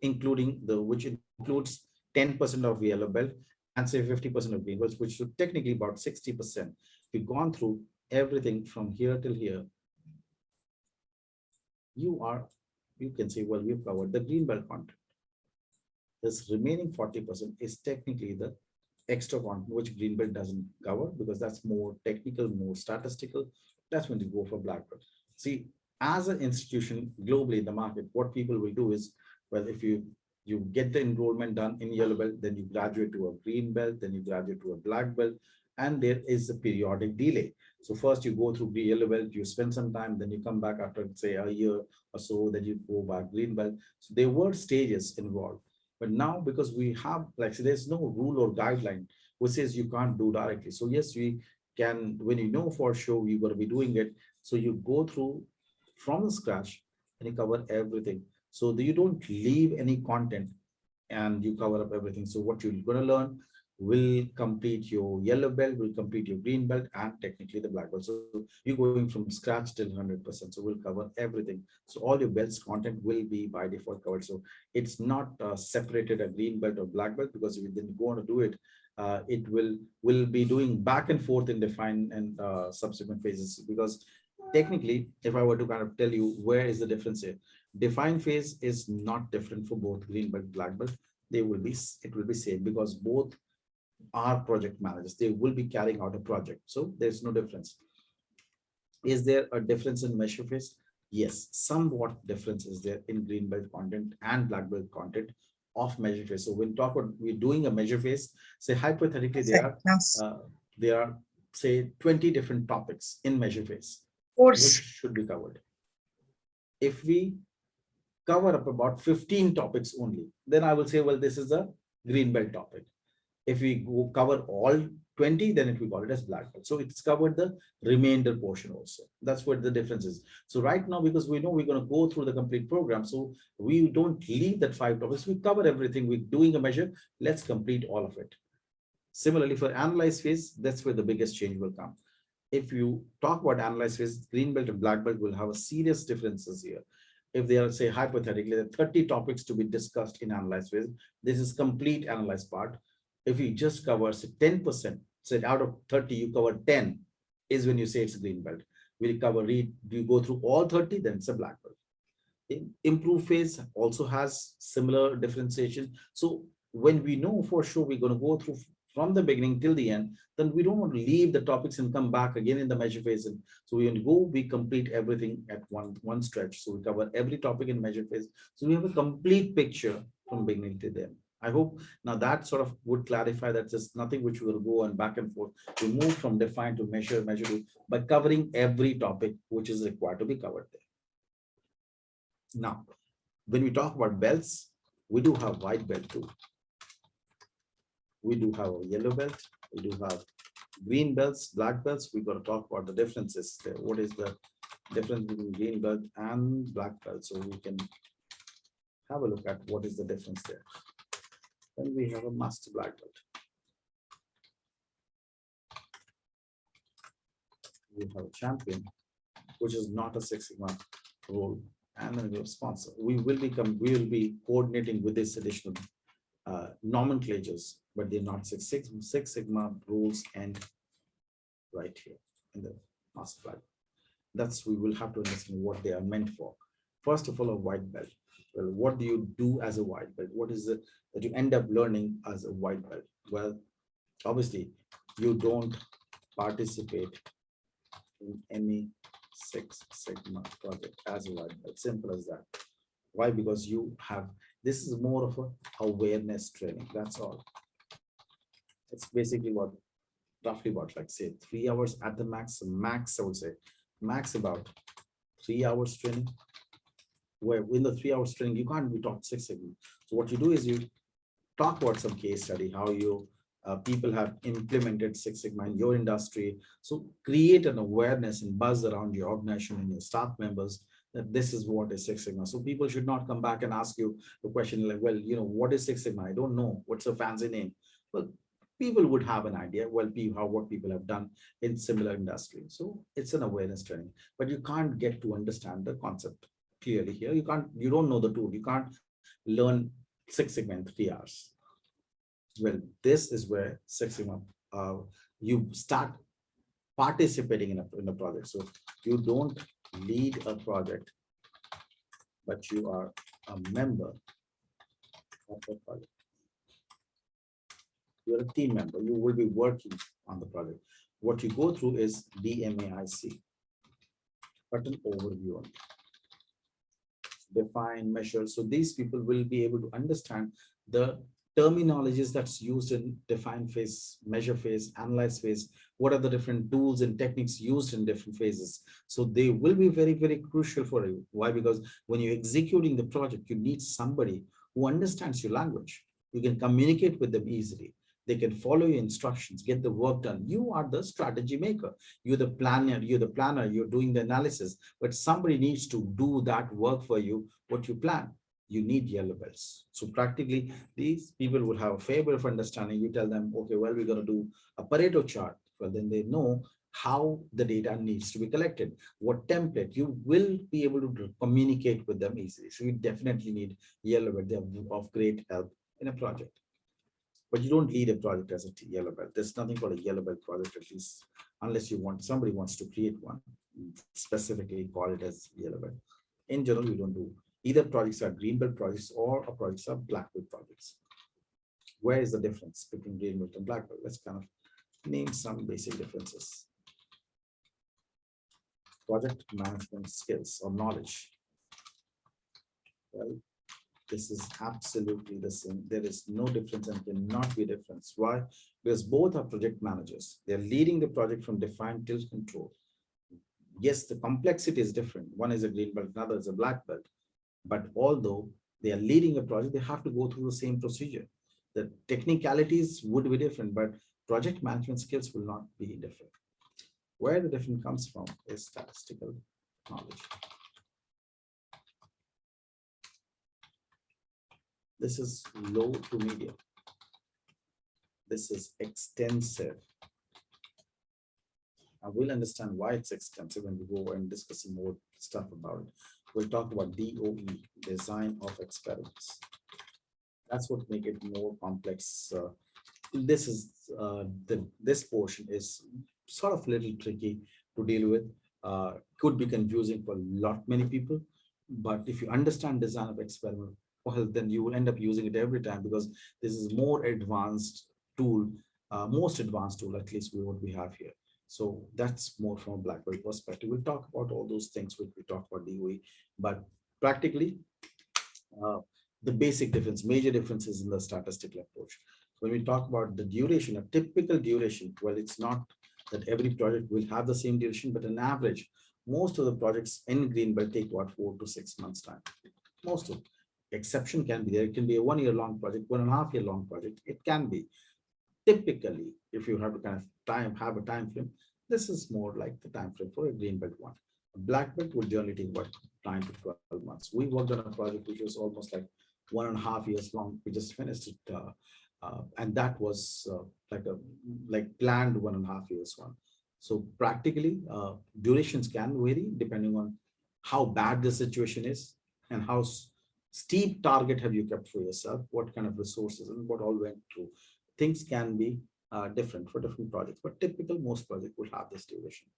including which includes 10% of yellow belt and say 50% of green belt, which should technically about 60%. We've gone through everything from here till here. You can say, well, we've covered the green belt content. This remaining 40% is technically the extra content, which green belt doesn't cover because that's more technical, more statistical. That's when you go for black belt. See, as an institution globally in the market, what people will do is, well, if you get the enrollment done in yellow belt, then you graduate to a green belt, then you graduate to a black belt, and there is a periodic delay. So first you go through the yellow belt, you spend some time, then you come back after say a year or so, then you go back green belt. So there were stages involved. But now, because we have, like, so there's no rule or guideline which says you can't do directly. So yes, we can, when you know for sure you're going to be doing it, so you go through from the scratch and you cover everything. So that you don't leave any content and you cover up everything. So what you're going to learn will complete your yellow belt, will complete your green belt, and technically the black belt. So you're going from scratch till 100%. So we'll cover everything. So all your belts content will be by default covered. So it's not separated a green belt or black belt, because if you then go on to do it, it will be doing back and forth in define and subsequent phases. Because technically, if I were to kind of tell you where is the difference here, define phase is not different for both green belt, black belt. It will be same, because both are project managers. They will be carrying out a project. So there's no difference. Is there a difference in measure phase? Yes, somewhat difference is there in green belt content and black belt content of measure phase. So when we're doing a measure phase, say hypothetically there are say 20 different topics in measure phase which should be covered. If we cover up about 15 topics only, then I will say, well, this is a green belt topic. If we cover all 20, then it will call it as black belt. So it's covered the remainder portion also. That's what the difference is. So right now, because we know we're going to go through the complete program, so we don't leave that 5 topics. We cover everything. We're doing a measure. Let's complete all of it. Similarly, for analyze phase, that's where the biggest change will come. If you talk about analyze phase, green belt and black belt will have a serious differences here. If they are, say, hypothetically, there are 30 topics to be discussed in analyze phase, this is complete analyze part. If you just cover, say, 10%, say out of 30, you cover 10, is when you say it's a green belt. We'll cover, you go through all 30, then it's a black belt. Improve phase also has similar differentiation. So when we know for sure we're going to go through from the beginning till the end, then we don't want to leave the topics and come back again in the measure phase. And so we complete everything at one stretch. So we cover every topic in measure phase. So we have a complete picture from beginning to the end. I hope now that sort of would clarify that there's nothing which will go on back and forth. We move from define to measure to, by covering every topic which is required to be covered there. Now, When we talk about belts, we do have white belt too. We do have a yellow belt. We do have green belts, black belts. We've got to talk about the differences there. What is the difference between green belt and black belt? So we can have a look at what is the difference there. Then we have a master black belt. We have a champion, which is not a Six Sigma role, and then we have sponsor. We will be coordinating with this additional nomenclatures, but they're not Six Sigma rules and right here in the master black. That's we will have to understand what they are meant for. First of all, a white belt. Well, what do you do as a white belt? What is it that you end up learning as a white belt? Well, obviously, you don't participate in any Six Sigma project as a white belt. Simple as that. Why? Because you have, this is more of a awareness training. That's all. It's basically what, roughly about, like say 3 hours at the max. Max, I would say, max about 3 hours training. Where in the 3 hours training, you can't be taught Six Sigma. So what you do is you talk about some case study, how you people have implemented Six Sigma in your industry. So create an awareness and buzz around your organization and your staff members that this is what is Six Sigma. So people should not come back and ask you the question like, well, you know, what is Six Sigma? I don't know. What's a fancy name? Well, people would have an idea, well, what people have done in similar industry. So it's an awareness training, but you can't get to understand the concept clearly here. You don't know the tool. You can't learn Six Sigma in 3 hours. Well, this is where Six Sigma, you start participating in a project. So you don't lead a project, but you are a member of the project. You're a team member. You will be working on the project. What you go through is DMAIC, but an overview on define, measure. So these people will be able to understand the terminologies that's used in define phase, measure phase, analyze phase. What are the different tools and techniques used in different phases? So they will be very, very crucial for you. Why? Because when you're executing the project, you need somebody who understands your language. You can communicate with them easily. They can follow your instructions, get the work done. You are the strategy maker. You're the planner, you're doing the analysis, but somebody needs to do that work for you, what you plan. You need yellow belts. So practically, these people will have a fair bit of understanding. You tell them, okay, well, we're going to do a Pareto chart. Well, then they know how the data needs to be collected, what template. You will be able to communicate with them easily. So you definitely need yellow belt. They're of great help in a project. But you don't lead a project as a yellow belt. There's nothing called a yellow belt project, at least unless somebody wants to create one, specifically call it as yellow belt. In general, you don't do either projects are green belt projects or projects are black belt projects. Where is the difference between green belt and black belt? Let's kind of name some basic differences. Project management skills or knowledge. Well, this is absolutely the same. There is no difference and cannot be a difference. Why? Because both are project managers. They're leading the project from define till control. Yes, the complexity is different. One is a green belt, another is a black belt. But although they are leading a project, they have to go through the same procedure. The technicalities would be different, but project management skills will not be different. Where the difference comes from is statistical knowledge. This is low to medium. This is extensive. I will understand why it's extensive when we go and discuss some more stuff about it. We'll talk about DOE, design of experiments. That's what makes it more complex. This portion is sort of a little tricky to deal with. Could be confusing for many people. But if you understand design of experiment, well, then you will end up using it every time, because this is more advanced tool, most advanced tool, at least what we have here. So that's more from a black belt perspective. We'll talk about all those things which we talk about DOE, but practically the basic difference, major differences in the statistical approach. When we talk about the duration, a typical duration, well, it's not that every project will have the same duration, but an average, most of the projects in green belt take what, 4 to 6 months time. Most of them. Exception can be there. It can be a 1 year long project, 1.5 year long project. It can be. Typically, if you have a kind of have a time frame, this is more like the time frame for a green belt one. A black belt would generally take about 9 to 12 months. We worked on a project which was almost like 1.5 years long. We just finished it, and that was like planned 1.5 years one. So practically, durations can vary depending on how bad the situation is and how steep target have you kept for yourself, what kind of resources and what all went through. Things can be different for different projects, but typical most projects will have this duration.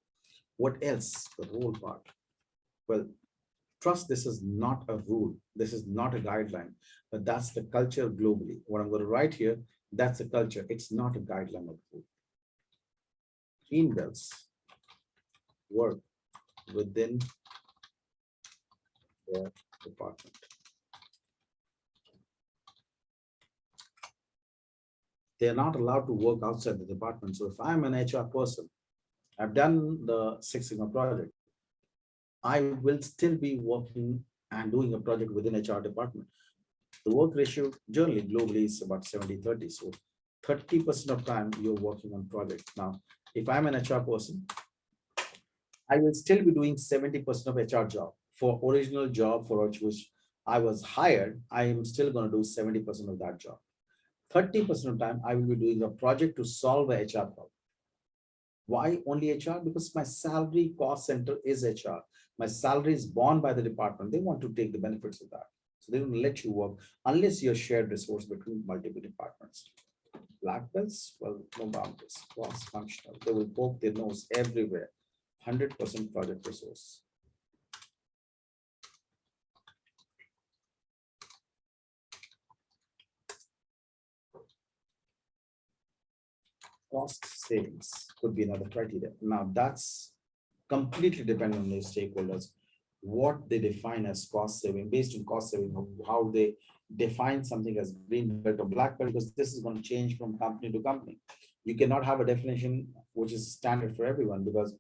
What else? The role part. Well, trust this is not a rule. This is not a guideline, but that's the culture globally. What I'm going to write here, that's a culture. It's not a guideline or rule. Green belts work within their department. They're not allowed to work outside the department. So if I'm an HR person, I've done the Six Sigma project, I will still be working and doing a project within HR department. The work ratio generally globally is about 70-30. So 30% of time you're working on project. Now, if I'm an HR person, I will still be doing 70% of HR job. For original job for which I was hired, I am still going to do 70% of that job. 30% of time, I will be doing a project to solve a HR problem. Why only HR? Because my salary cost center is HR. My salary is borne by the department. They want to take the benefits of that. So they don't let you work unless you're shared resource between multiple departments. Black belts, well, no boundaries, cross-functional. They will poke their nose everywhere. 100% project resource. Cost savings could be another criteria. Now that's completely dependent on the stakeholders, what they define as cost saving, based on cost saving, how they define something as green belt or black belt, because this is going to change from company to company. You cannot have a definition which is standard for everyone, because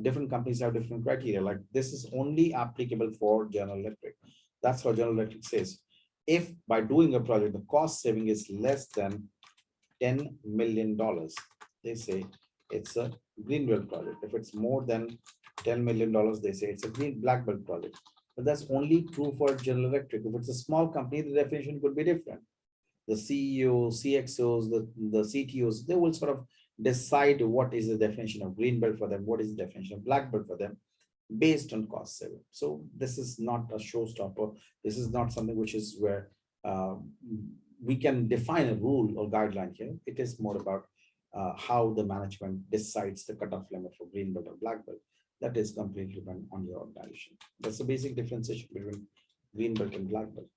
different companies have different criteria. Like this is only applicable for General Electric. That's what General Electric says. If by doing a project, the cost saving is less than $10 million, they say it's a green belt project. If it's more than $10 million, they say it's a green black belt project. But that's only true for General Electric. If it's a small company, the definition could be different. The CEO, CXOs, the CTOs, they will sort of decide what is the definition of green belt for them, what is the definition of black belt for them, based on cost saving. So this is not a showstopper. This is not something which is where we can define a rule or guideline here. It is more about how the management decides the cutoff limit for green belt or black belt. That is completely dependent on your organization. That's the basic differentiation between green belt and black belt.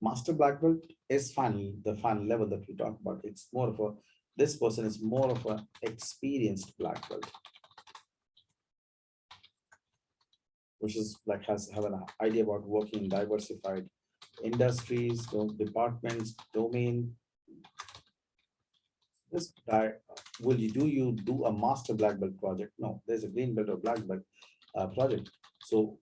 Master black belt is the final level that we talk about. It's more of a, this person is more of an experienced black belt, which is like have an idea about working in diversified industries, departments, domain. This guy, will you do a master black belt project? No, there's a green belt or black belt project. So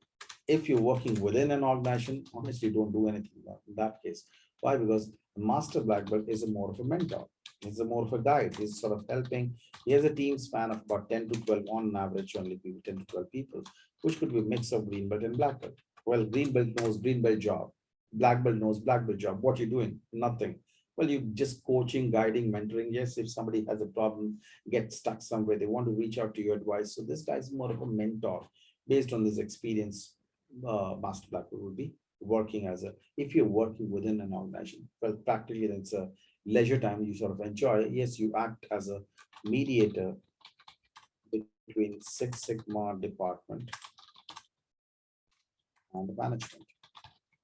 if you're working within an organization, honestly, don't do anything in that case. Why? Because a master black belt is more of a mentor. He's more of a guide. He's sort of helping. He has a team span of about 10 to 12 on average, only people, 10 to 12 people, which could be a mix of green belt and black belt. Well, green belt knows green belt job. Black belt knows black belt job. What are you doing? Nothing. Well, you just coaching, guiding, mentoring. Yes, if somebody has a problem, get stuck somewhere, they want to reach out to your advice. So this guy is more of a mentor based on this experience. Master black belt would be working as a, if you're working within an organization, well, practically it's a leisure time you sort of enjoy. Yes, you act as a mediator between Six Sigma department and the management.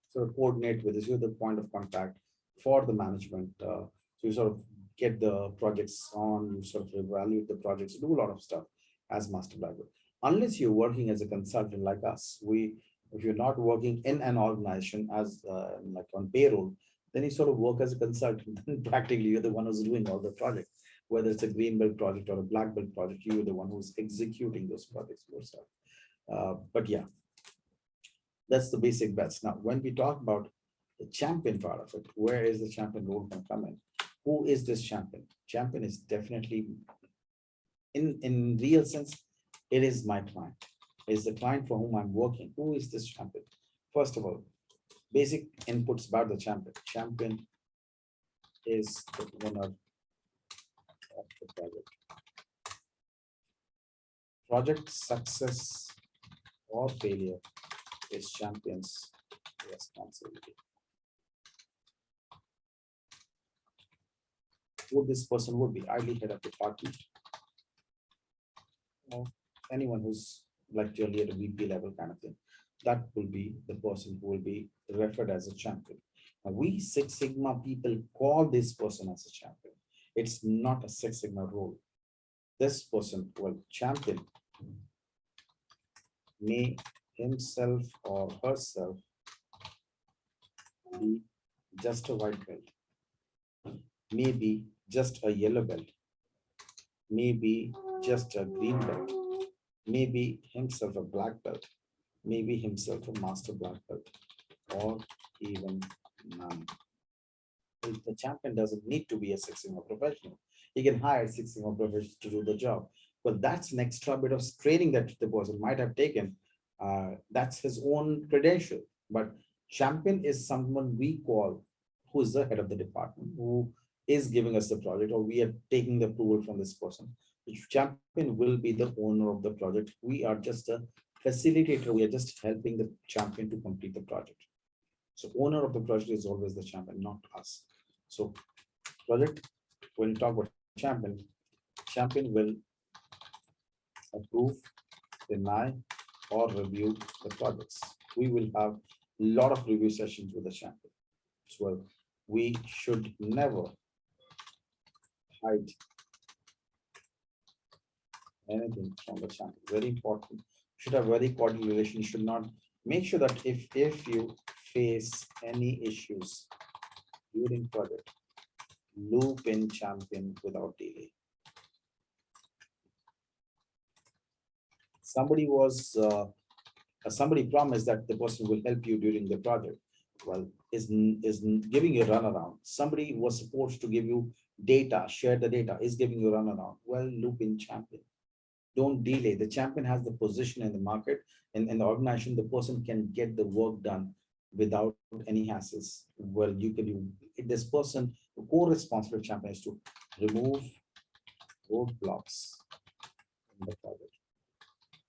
So coordinate with this, you're the point of contact for the management. So you sort of get the projects on, you sort of evaluate the projects, do a lot of stuff as master black belt. Unless you're working as a consultant like us, if you're not working in an organization as like on payroll, then you sort of work as a consultant. Practically, you're the one who's doing all the projects, whether it's a green belt project or a black belt project, you're the one who's executing those projects yourself. But yeah, That's the basic bets. Now, when we talk about the champion part of it, where is the champion role going to come in? Who is this champion? Champion is definitely, in real sense, it is my client. It's the client for whom I'm working. Who is this champion? First of all, basic inputs about the champion. Champion is the owner of the project. Project success or failure is champion's responsibility. Who this person would be? Ideally head of department, or anyone who's like generally at a VP level kind of thing. That will be the person who will be referred as a champion. Now, we Six Sigma people call this person as a champion. It's not a Six Sigma role. This person, well, champion, may himself or herself be just a white belt, maybe just a yellow belt, maybe just a green belt, maybe himself a black belt, maybe himself a master black belt, or even none. The champion doesn't need to be a Six Sigma professional. He can hire Six Sigma professionals to do the job. But that's an extra bit of training that the person might have taken. That's his own credential. But champion is someone we call who is the head of the department, who is giving us the project, or we are taking the approval from this person. The champion will be the owner of the project. We are just a facilitator. We are just helping the champion to complete the project. So owner of the project is always the champion, not us. So project, when you talk about champion, champion will approve, deny, or review the projects. We will have a lot of review sessions with the champion. So we should never hide anything from the champion. Very important. Should have very cordial relation. You should not make sure that if you face any issues during project, loop in champion without delay. Somebody promised that the person will help you during the project. Well, is giving you a runaround. Somebody was supposed to give you data, share the data, is giving you a runaround. Well, loop in champion. Don't delay. The champion has the position in the market and in the organization. The person can get the work done without any hassles. Well, this person, the core responsible champion is to remove roadblocks in the project.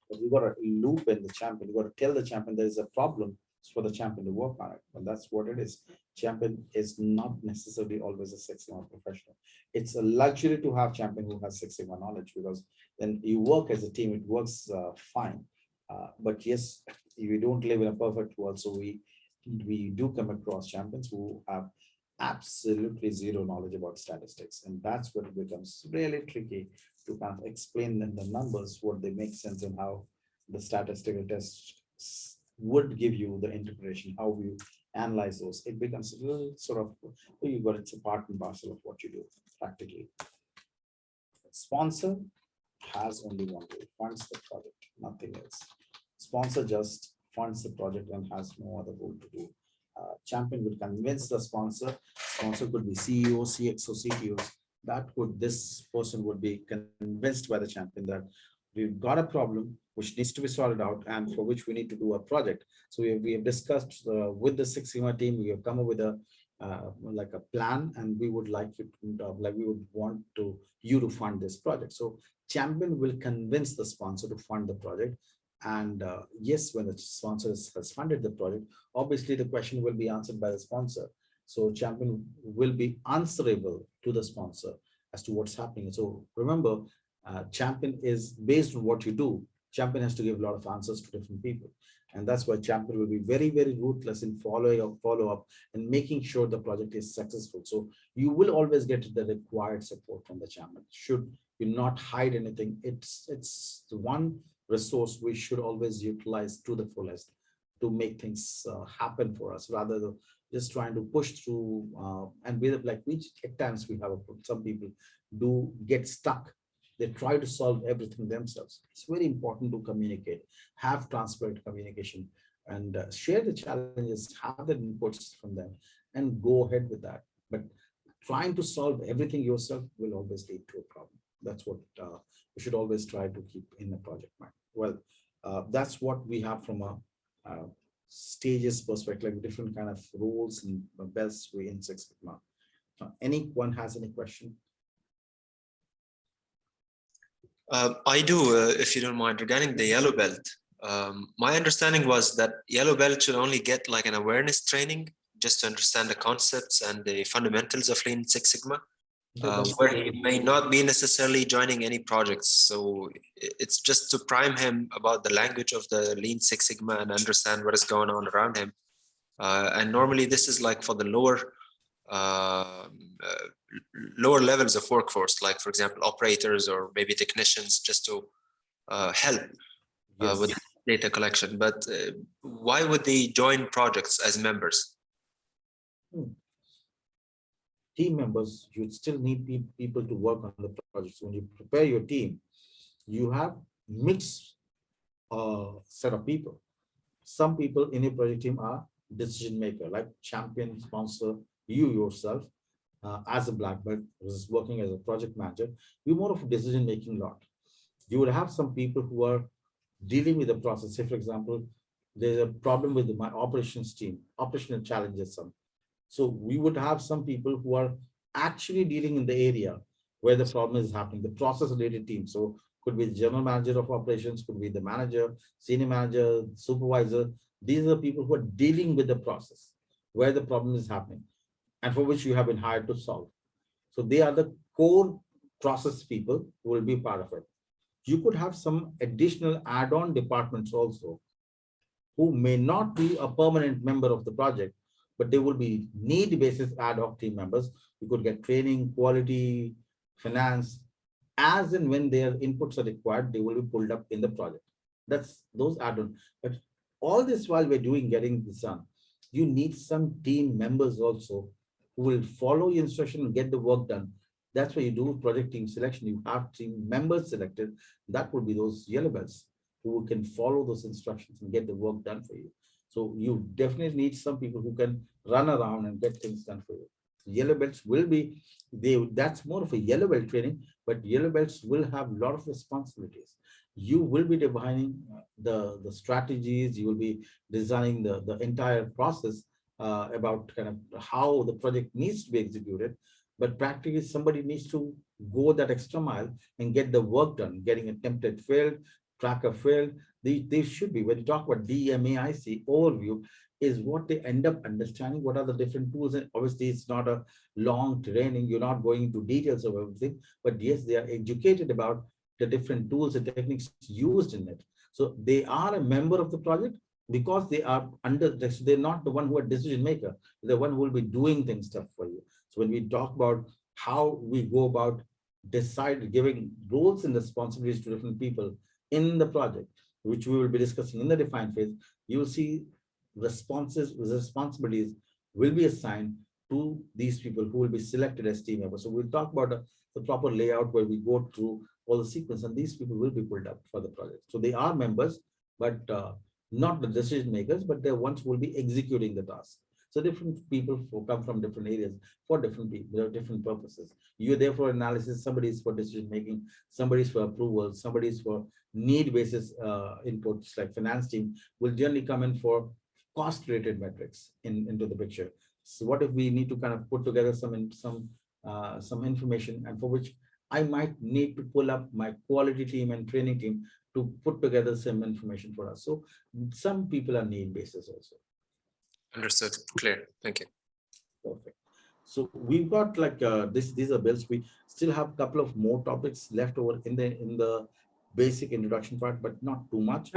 But you got to loop in the champion. You got to tell the champion there is a problem for the champion to work on it. And that's what it is. Champion is not necessarily always a Six Sigma professional. It's a luxury to have champion who has Six Sigma knowledge, because then you work as a team. It works fine. But yes, we don't live in a perfect world. So we do come across champions who have absolutely zero knowledge about statistics. And that's where it becomes really tricky to kind of explain in the numbers what they make sense and how the statistical tests would give you the interpretation, how you analyze those. It becomes a little sort of, you got it's a part and parcel of what you do practically. Sponsor has only one goal, funds the project, nothing else. Sponsor just funds the project and has no other goal to do. Champion would convince the sponsor. Sponsor could be CEO, CXO, CTOs. This person would be convinced by the champion that we've got a problem which needs to be sorted out and for which we need to do a project. So we have discussed with the Six Sigma team. We have come up with a like a plan, and we would like you to, we would want you to fund this project. So champion will convince the sponsor to fund the project. And yes, when the sponsor has funded the project, obviously the question will be answered by the sponsor. So champion will be answerable to the sponsor as to what's happening. So remember, champion is based on what you do. Champion has to give a lot of answers to different people. And that's why champion will be very, very ruthless in follow up and making sure the project is successful. So you will always get the required support from the champion. Should you not hide anything, it's the one resource we should always utilize to the fullest to make things happen for us, rather than just trying to push through and we at times we have some people do get stuck. They try to solve everything themselves. It's very important to communicate, have transparent communication. and share the challenges, have the inputs from them, and go ahead with that. But trying to solve everything yourself will always lead to a problem. That's what we should always try to keep in the project mind. Well, that's what we have from a stages perspective, like different kind of roles and belts we in Six Sigma. Anyone has any question? I do, if you don't mind, regarding the yellow belt. My understanding was that yellow belt should only get like an awareness training just to understand the concepts and the fundamentals of Lean Six Sigma, where he may not be necessarily joining any projects. So it's just to prime him about the language of the Lean Six Sigma and understand what is going on around him. And normally this is like for the lower levels of workforce, like for example, operators or maybe technicians, just to help with data collection. But why would they join projects as members? Team members, you still need people to work on the projects. When you prepare your team, you have mixed set of people. Some people in your project team are decision maker, like champion, sponsor, you yourself as a black belt who is working as a project manager. You're more of a decision making lot. You would have some people who are dealing with the process. Say, for example, there's a problem with my operations team, operational challenges. So we would have some people who are actually dealing in the area where the problem is happening, the process related team. So could be the general manager of operations, could be the manager, senior manager, supervisor. These are the people who are dealing with the process where the problem is happening and for which you have been hired to solve. So they are the core process people who will be part of it. You could have some additional add-on departments also who may not be a permanent member of the project, but they will be need basis ad hoc team members. You could get training, quality, finance, as and when their inputs are required, they will be pulled up in the project. That's those add-on. But all this while we're getting this done, you need some team members also who will follow your instruction and get the work done. That's why you do project team selection. You have team members selected. That will be those yellow belts who can follow those instructions and get the work done for you. So you definitely need some people who can run around and get things done for you. Yellow belts will be, that's more of a yellow belt training, but yellow belts will have a lot of responsibilities. You will be defining the strategies, you will be designing the entire process about kind of how the project needs to be executed. But practically somebody needs to go that extra mile and get the work done, getting a template failed, tracker failed. They should be, when you talk about DMAIC overview, is what they end up understanding what are the different tools. And obviously it's not a long training, you're not going into details of everything, but yes, they are educated about the different tools and techniques used in it. So they are a member of the project because they are under, they're not the one who are decision maker, the one who will be doing things stuff for you. So when we talk about how we go about giving roles and responsibilities to different people in the project, which we will be discussing in the define phase, you will see responsibilities will be assigned to these people who will be selected as team members. So we'll talk about the proper layout where we go through all the sequence, and these people will be pulled up for the project. So they are members, but not the decision makers, but they're ones who will be executing the task. So different people who come from different areas for different people, different purposes. You're there for analysis, somebody's for decision making, somebody's for approval, somebody's for need basis inputs, like finance team will generally come in for cost related metrics into the picture. So what if we need to kind of put together some information, and for which I might need to pull up my quality team and training team to put together some information for us. So some people are need basis also. Understood. Clear. Thank you. Perfect. So we've got like these are bills. We still have a couple of more topics left over in the basic introduction part, but not too much.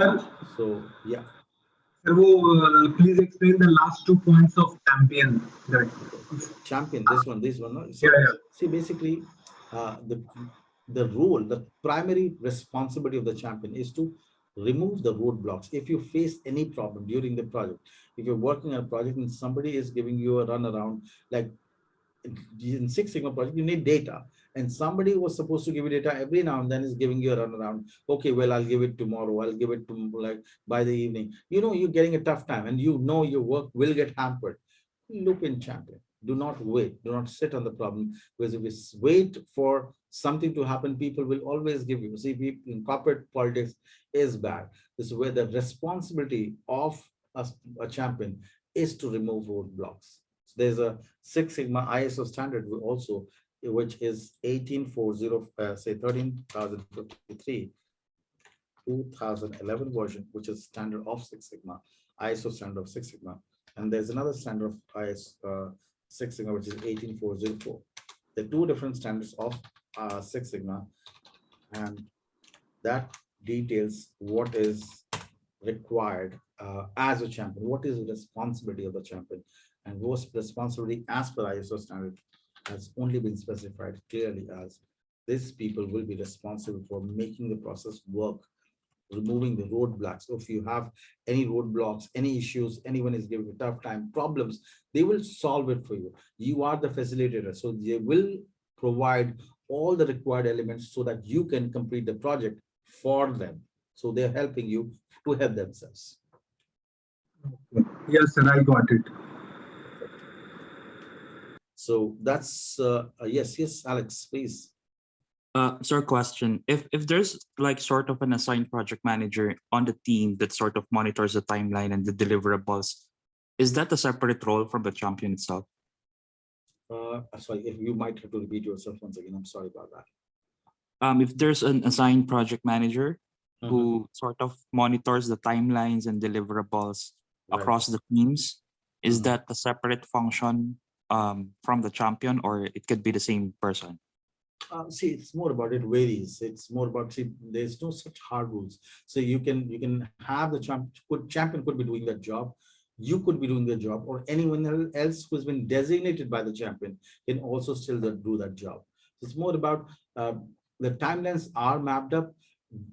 So yeah. Please explain the last 2 points of champion. Champion, this one. No? So see, basically, the role, the primary responsibility of the champion is to remove the roadblocks. If you face any problem during the project, if you're working on a project and somebody is giving you a run around, like in Six Sigma project, you need data. And somebody was supposed to give you data every now and then is giving you a runaround. Okay, well, I'll give it tomorrow. I'll give it to like by the evening. You know, you're getting a tough time and you know your work will get hampered. Loop in champion. Do not wait. Do not sit on the problem, because if we wait for something to happen, people will always give you. See, people in corporate politics is bad. This is where the responsibility of a champion is to remove roadblocks. So there's a Six Sigma ISO standard also, which is 18440, say 13053, 2011 version, which is standard of Six Sigma, ISO standard of Six Sigma. And there's another standard of ISO Six Sigma, which is 18404. The two different standards of Six Sigma, and that details what is required as a champion, what is the responsibility of the champion, and what responsibility as per ISO standard has only been specified clearly as these people will be responsible for making the process work, removing the roadblocks. So if you have any roadblocks, any issues, anyone is giving a tough time, problems, they will solve it for you. You are the facilitator, so they will provide all the required elements so that you can complete the project for them. So they're helping you to help themselves. Yes, sir, I got it. So that's yes, Alex, please. Sir, question. If there's like sort of an assigned project manager on the team that sort of monitors the timeline and the deliverables, is that a separate role from the champion itself? Sorry, if you might have to repeat yourself once again. I'm sorry about that. If there's an assigned project manager who sort of monitors the timelines and deliverables across the teams, is that a separate function from the champion, or it could be the same person? See, it's more about, it varies. It's more about, see, there's no such hard rules. So you can have the champion could be doing that job, you could be doing the job, or anyone else who's been designated by the champion can also still do that job. It's more about the timelines are mapped up.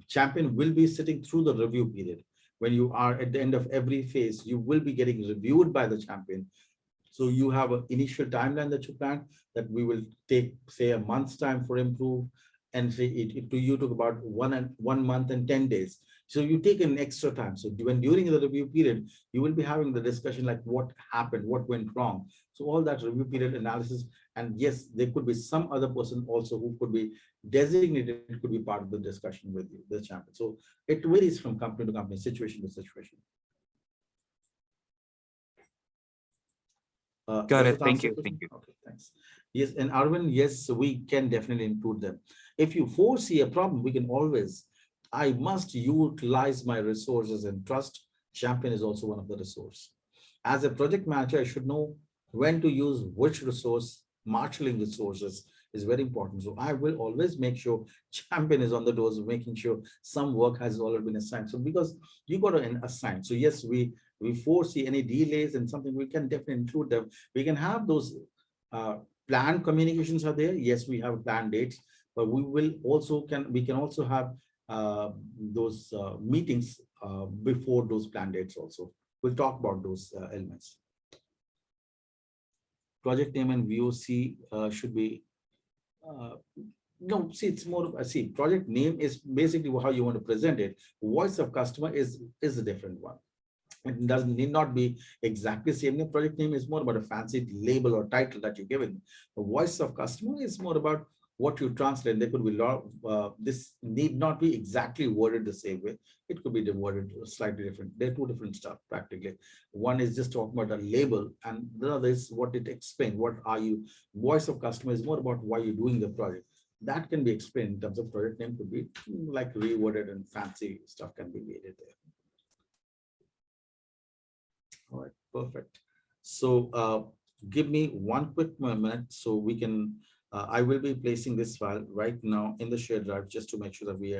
Champion will be sitting through the review period. When you are at the end of every phase, you will be getting reviewed by the champion. So you have an initial timeline that you plan that we will take, say, a month's time for improve, and say it to you took about 1 month and 10 days. So you take an extra time. So when during the review period, you will be having the discussion like what happened, what went wrong. So all that review period analysis, and yes, there could be some other person also who could be designated, could be part of the discussion with you, the champion. So it varies from company to company, situation to situation. Got it. Thank you. Thank you. Okay, thanks. Yes, and Arvind, yes, we can definitely include them. If you foresee a problem, we can always, I must utilize my resources and trust. Champion is also one of the resources. As a project manager, I should know when to use which resource. Marshalling resources is very important. So I will always make sure champion is on the doors, making sure some work has already been assigned. So because you got to assign. So yes, we foresee any delays and something, we can definitely include them. We can have those planned communications are there. Yes, we have planned dates, but we will also we can also have those meetings before those planned dates also. We'll talk about those elements. Project name and VOC should be no, see, it's more, see, project name is basically how you want to present it. Voice of customer is a different one. It need not be exactly same. The project name is more about a fancy label or title that you're given. The voice of customer is more about what you translate. There could be a lot of, this need not be exactly worded the same way. It could be worded slightly different. They're two different stuff practically. One is just talking about a label, and the other is what it explains. What are you? Voice of customer is more about why you're doing the project. That can be explained in terms of project name, could be like reworded, and fancy stuff can be made there. All right, perfect. So give me one quick minute so we can, I will be placing this file right now in the shared drive just to make sure that we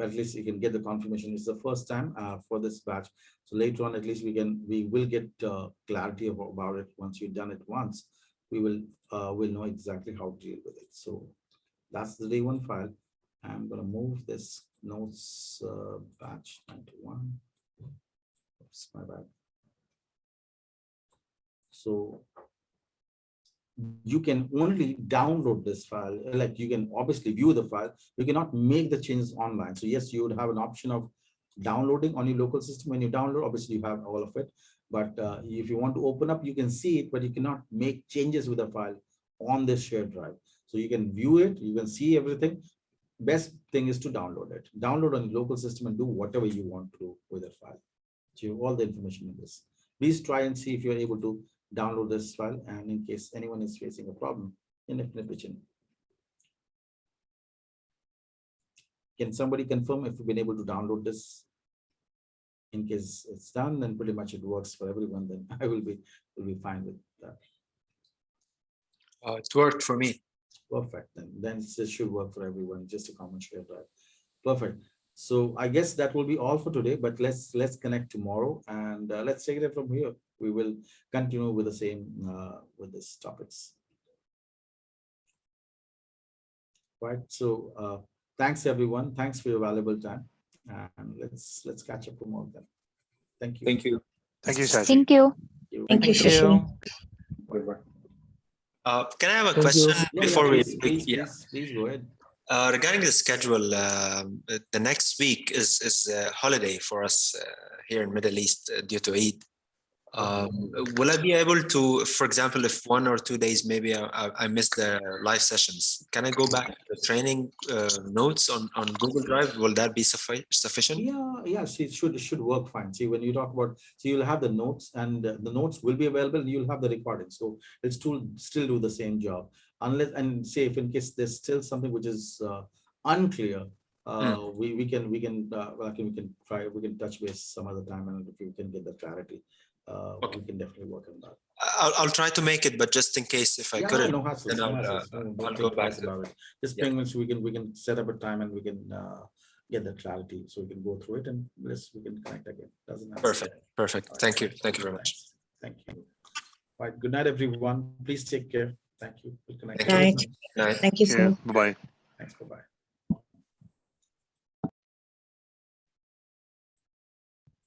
at least you can get the confirmation. It's the first time for this batch. So later on, at least we will get clarity about it. Once you've done it once, we will we'll know exactly how to deal with it. So that's the day one file. I'm going to move this notes batch 91. Oops, my bad. So you can only download this file. Like you can obviously view the file. You cannot make the changes online. So yes, you would have an option of downloading on your local system. When you download, obviously you have all of it. But if you want to open up, you can see it, but you cannot make changes with the file on this shared drive. So you can view it, you can see everything. Best thing is to download it. Download on your local system and do whatever you want to do with that file. So you have all the information in this. Please try and see if you're able to download this file, and in case anyone is facing a problem, then definitely pitch in. Can somebody confirm if you've been able to download this? In case it's done, then pretty much it works for everyone, then I will be fine with that. It worked for me. Perfect. Then it should work for everyone, just a common shared drive. Perfect. So I guess that will be all for today, but let's connect tomorrow, and let's take it from here. We will continue with the same with these topics. Right. So thanks everyone. Thanks for your valuable time, and let's catch up tomorrow then. Thank you. Thank you. Thank you, Saji. Thank you. Thank you, Shashi. Can I have a Thank question you. before please go ahead. Regarding the schedule, the next week is a holiday for us here in Middle East due to Eid. Will I be able to, for example, if 1 or 2 days maybe I missed the live sessions, can I go back to the training notes on Google Drive? Will that be sufficient? Yeah. See, it should work fine. See, when you talk about, so you'll have the notes, and the notes will be available, and you'll have the recording. So it's still do the same job, unless, and say if in case there's still something which is unclear, we can try, we can touch base some other time, and if we can get the clarity, Okay. we can definitely work on that. I'll try to make it, but just in case if I couldn't, no hassles, then I'll go back to about it. Just ping me, so we can set up a time, and we can get the clarity, so we can go through it, and we can connect again. Doesn't matter. Perfect. Thank you very much. Thank you. Right. Good night, everyone. Please take care. Thank you. We'll connect. Thank you. Right. Night. Thank you, sir. Bye-bye.